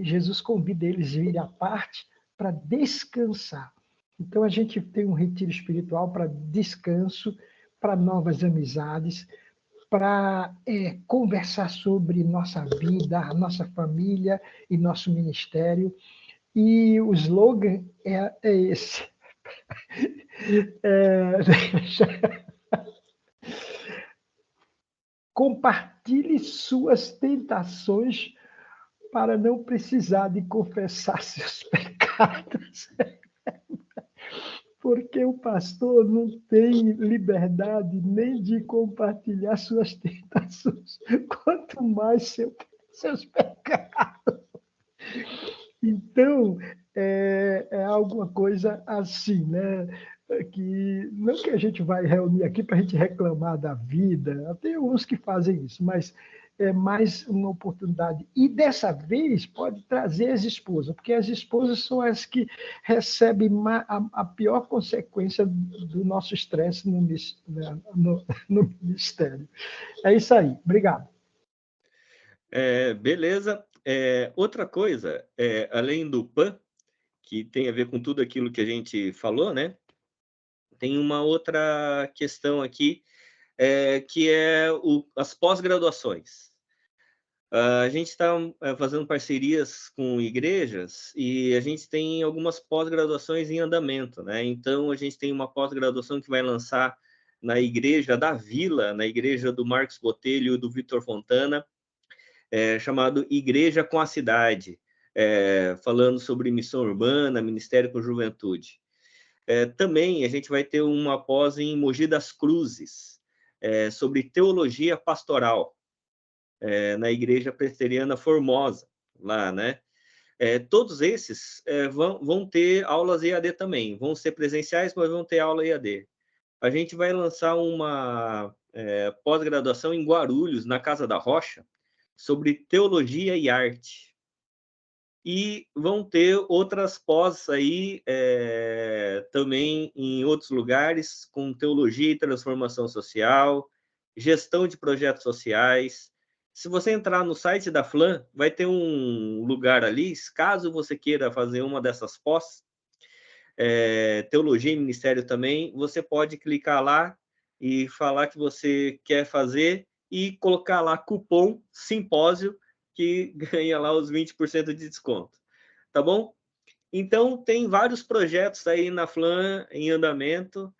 Jesus convida eles a irem à parte para descansar. Então, a gente tem um retiro espiritual para descanso, para novas amizades, para conversar sobre nossa vida, nossa família e nosso ministério. E o slogan é esse. Compartilhe suas tentações para não precisar de confessar seus pecados. Porque o pastor não tem liberdade nem de compartilhar suas tentações, quanto mais seus pecados. Então, é alguma coisa assim, né? Que não que a gente vai reunir aqui para a gente reclamar da vida, tem uns que fazem isso, mas é mais uma oportunidade. E dessa vez pode trazer as esposas, porque as esposas são as que recebem a pior consequência do nosso estresse no ministério. É isso aí. Obrigado. Beleza. outra coisa, além do PAN, que tem a ver com tudo aquilo que a gente falou, né? Tem uma outra questão aqui, que é as pós-graduações. A gente está fazendo parcerias com igrejas e a gente tem algumas pós-graduações em andamento, né? Então, a gente tem uma pós-graduação que vai lançar na Igreja da Vila, na Igreja do Marcos Botelho e do Vitor Fontana, chamado Igreja com a Cidade, falando sobre missão urbana, ministério com juventude. Também a gente vai ter uma pós em Mogi das Cruzes, sobre teologia pastoral, na Igreja Presbiteriana Formosa, lá, né? Todos esses vão ter aulas EAD também, vão ser presenciais, mas vão ter aula EAD. A gente vai lançar uma pós-graduação em Guarulhos, na Casa da Rocha, sobre teologia e arte. E vão ter outras pós aí também em outros lugares, com teologia e transformação social, gestão de projetos sociais. Se você entrar no site da FLAM, vai ter um lugar ali, caso você queira fazer uma dessas pós, teologia e ministério também, você pode clicar lá e falar que você quer fazer e colocar lá cupom simpósio, que ganha lá os 20% de desconto. Tá bom? Então, tem vários projetos aí na FLAM em andamento,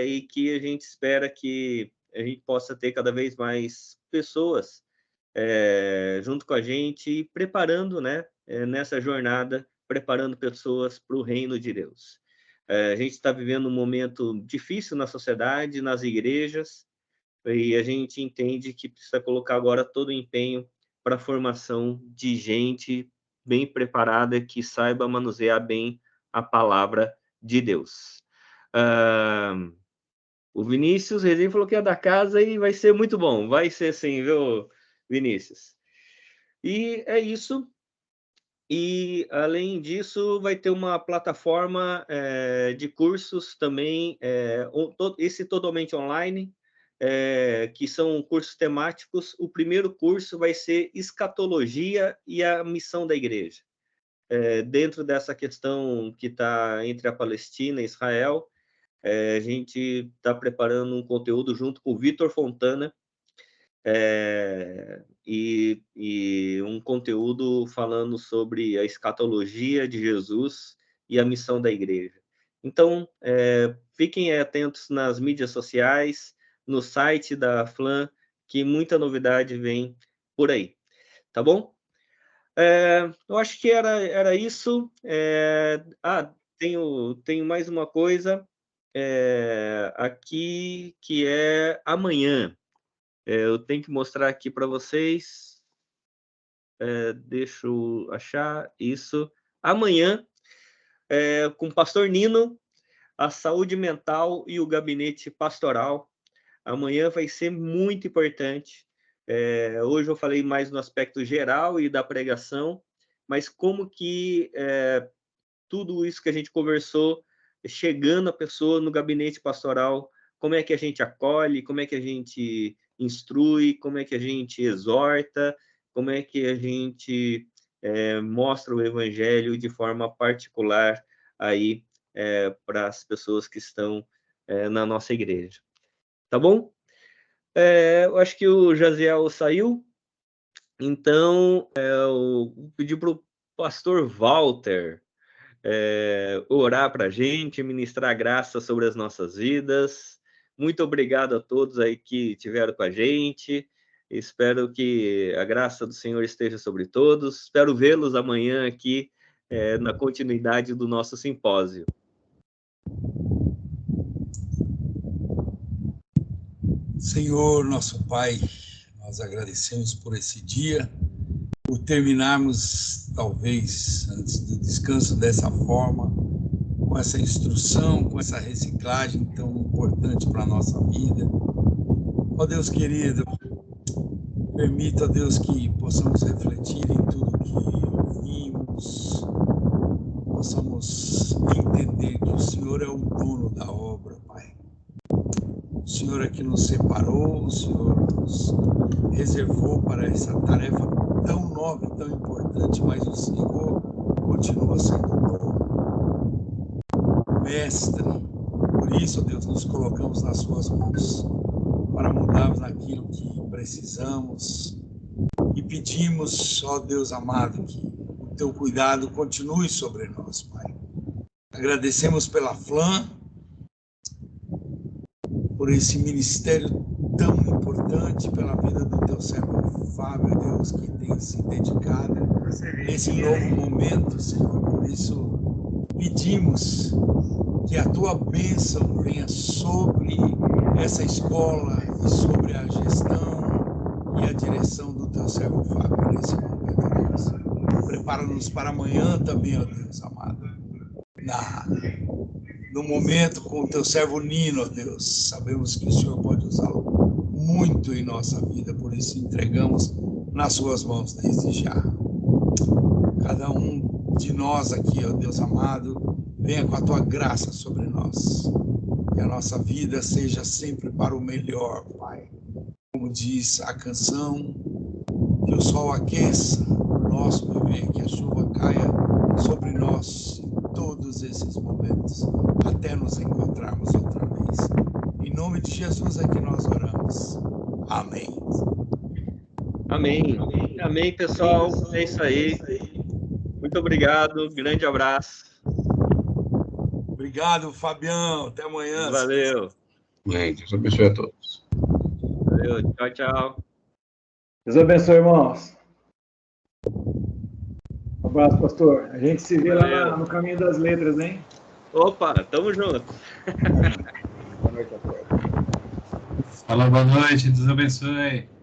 e que a gente espera que a gente possa ter cada vez mais pessoas junto com a gente, preparando, né, nessa jornada, preparando pessoas para o reino de Deus. A gente está vivendo um momento difícil na sociedade, nas igrejas, e a gente entende que precisa colocar agora todo o empenho para a formação de gente bem preparada, que saiba manusear bem a palavra de Deus. O Vinícius Rezende falou que é da casa e vai ser muito bom. Vai ser sim, viu, Vinícius? E é isso. E, além disso, vai ter uma plataforma de cursos também, esse totalmente online, que são cursos temáticos. O primeiro curso vai ser Escatologia e a Missão da Igreja. Dentro dessa questão que está entre a Palestina e Israel, a gente está preparando um conteúdo junto com o Vitor Fontana, e um conteúdo falando sobre a escatologia de Jesus e a missão da igreja. Então, fiquem atentos nas mídias sociais, no site da FLAM, que muita novidade vem por aí. Tá bom? Eu acho que era isso. Tenho mais uma coisa aqui, que é amanhã. Eu tenho que mostrar aqui para vocês. Deixa eu achar isso. Amanhã, com o pastor Nino, a saúde mental e o gabinete pastoral. Amanhã vai ser muito importante. Hoje eu falei mais no aspecto geral e da pregação, mas como que tudo isso que a gente conversou, chegando a pessoa no gabinete pastoral, como é que a gente acolhe, como é que a gente instrui, como é que a gente exorta, como é que a gente mostra o evangelho de forma particular aí para as pessoas que estão na nossa igreja. Tá bom? Eu acho que o Jaziel saiu, então eu vou pedir para o pastor Walter orar para a gente, ministrar graça sobre as nossas vidas. Muito obrigado a todos aí que estiveram com a gente. Espero que a graça do Senhor esteja sobre todos. Espero vê-los amanhã aqui na continuidade do nosso simpósio. Senhor, nosso Pai, nós agradecemos por esse dia, por terminarmos, talvez, antes do descanso dessa forma, com essa instrução, com essa reciclagem tão importante para a nossa vida. Ó Deus querido, permita, ó Deus, que possamos refletir em tudo que ouvimos, possamos entender que o Senhor é o dono da obra, Pai. O Senhor é que nos separou, o Senhor nos reservou para essa tarefa tão nome tão importante, mas o Senhor continua sendo bom. Mestre, por isso, Deus, nos colocamos nas suas mãos para mudarmos naquilo que precisamos e pedimos, ó Deus amado, que o teu cuidado continue sobre nós, Pai. Agradecemos pela Flan, por esse ministério tão importante, pela vida do teu servo Fábio, Deus, que tem se dedicado nesse novo momento, Senhor. Por isso, pedimos que a tua bênção venha sobre essa escola e sobre a gestão e a direção do teu servo Fábio nesse momento, Deus. Prepara-nos para amanhã também, ó Deus amado. No momento com o teu servo Nino, ó Deus, sabemos que o Senhor pode usá-lo muito em nossa vida, por isso entregamos nas suas mãos desde já. Cada um de nós aqui, ó Deus amado, venha com a tua graça sobre nós. Que a nossa vida seja sempre para o melhor, Pai. Como diz a canção, que o sol aqueça o nosso viver, que a chuva caia sobre nós em todos esses momentos, até nos encontrarmos outra vez. Em nome de Jesus é que nós oramos. Amém. Amém. Amém, pessoal. É isso aí. Muito obrigado. Grande abraço. Obrigado, Fabião. Até amanhã. Valeu. Amém. Deus abençoe a todos. Valeu. Tchau, tchau. Deus abençoe, irmãos. Um abraço, pastor. A gente se vê lá no caminho das letras, hein? Opa, tamo junto. Boa noite a todos. Fala, boa noite, Deus abençoe.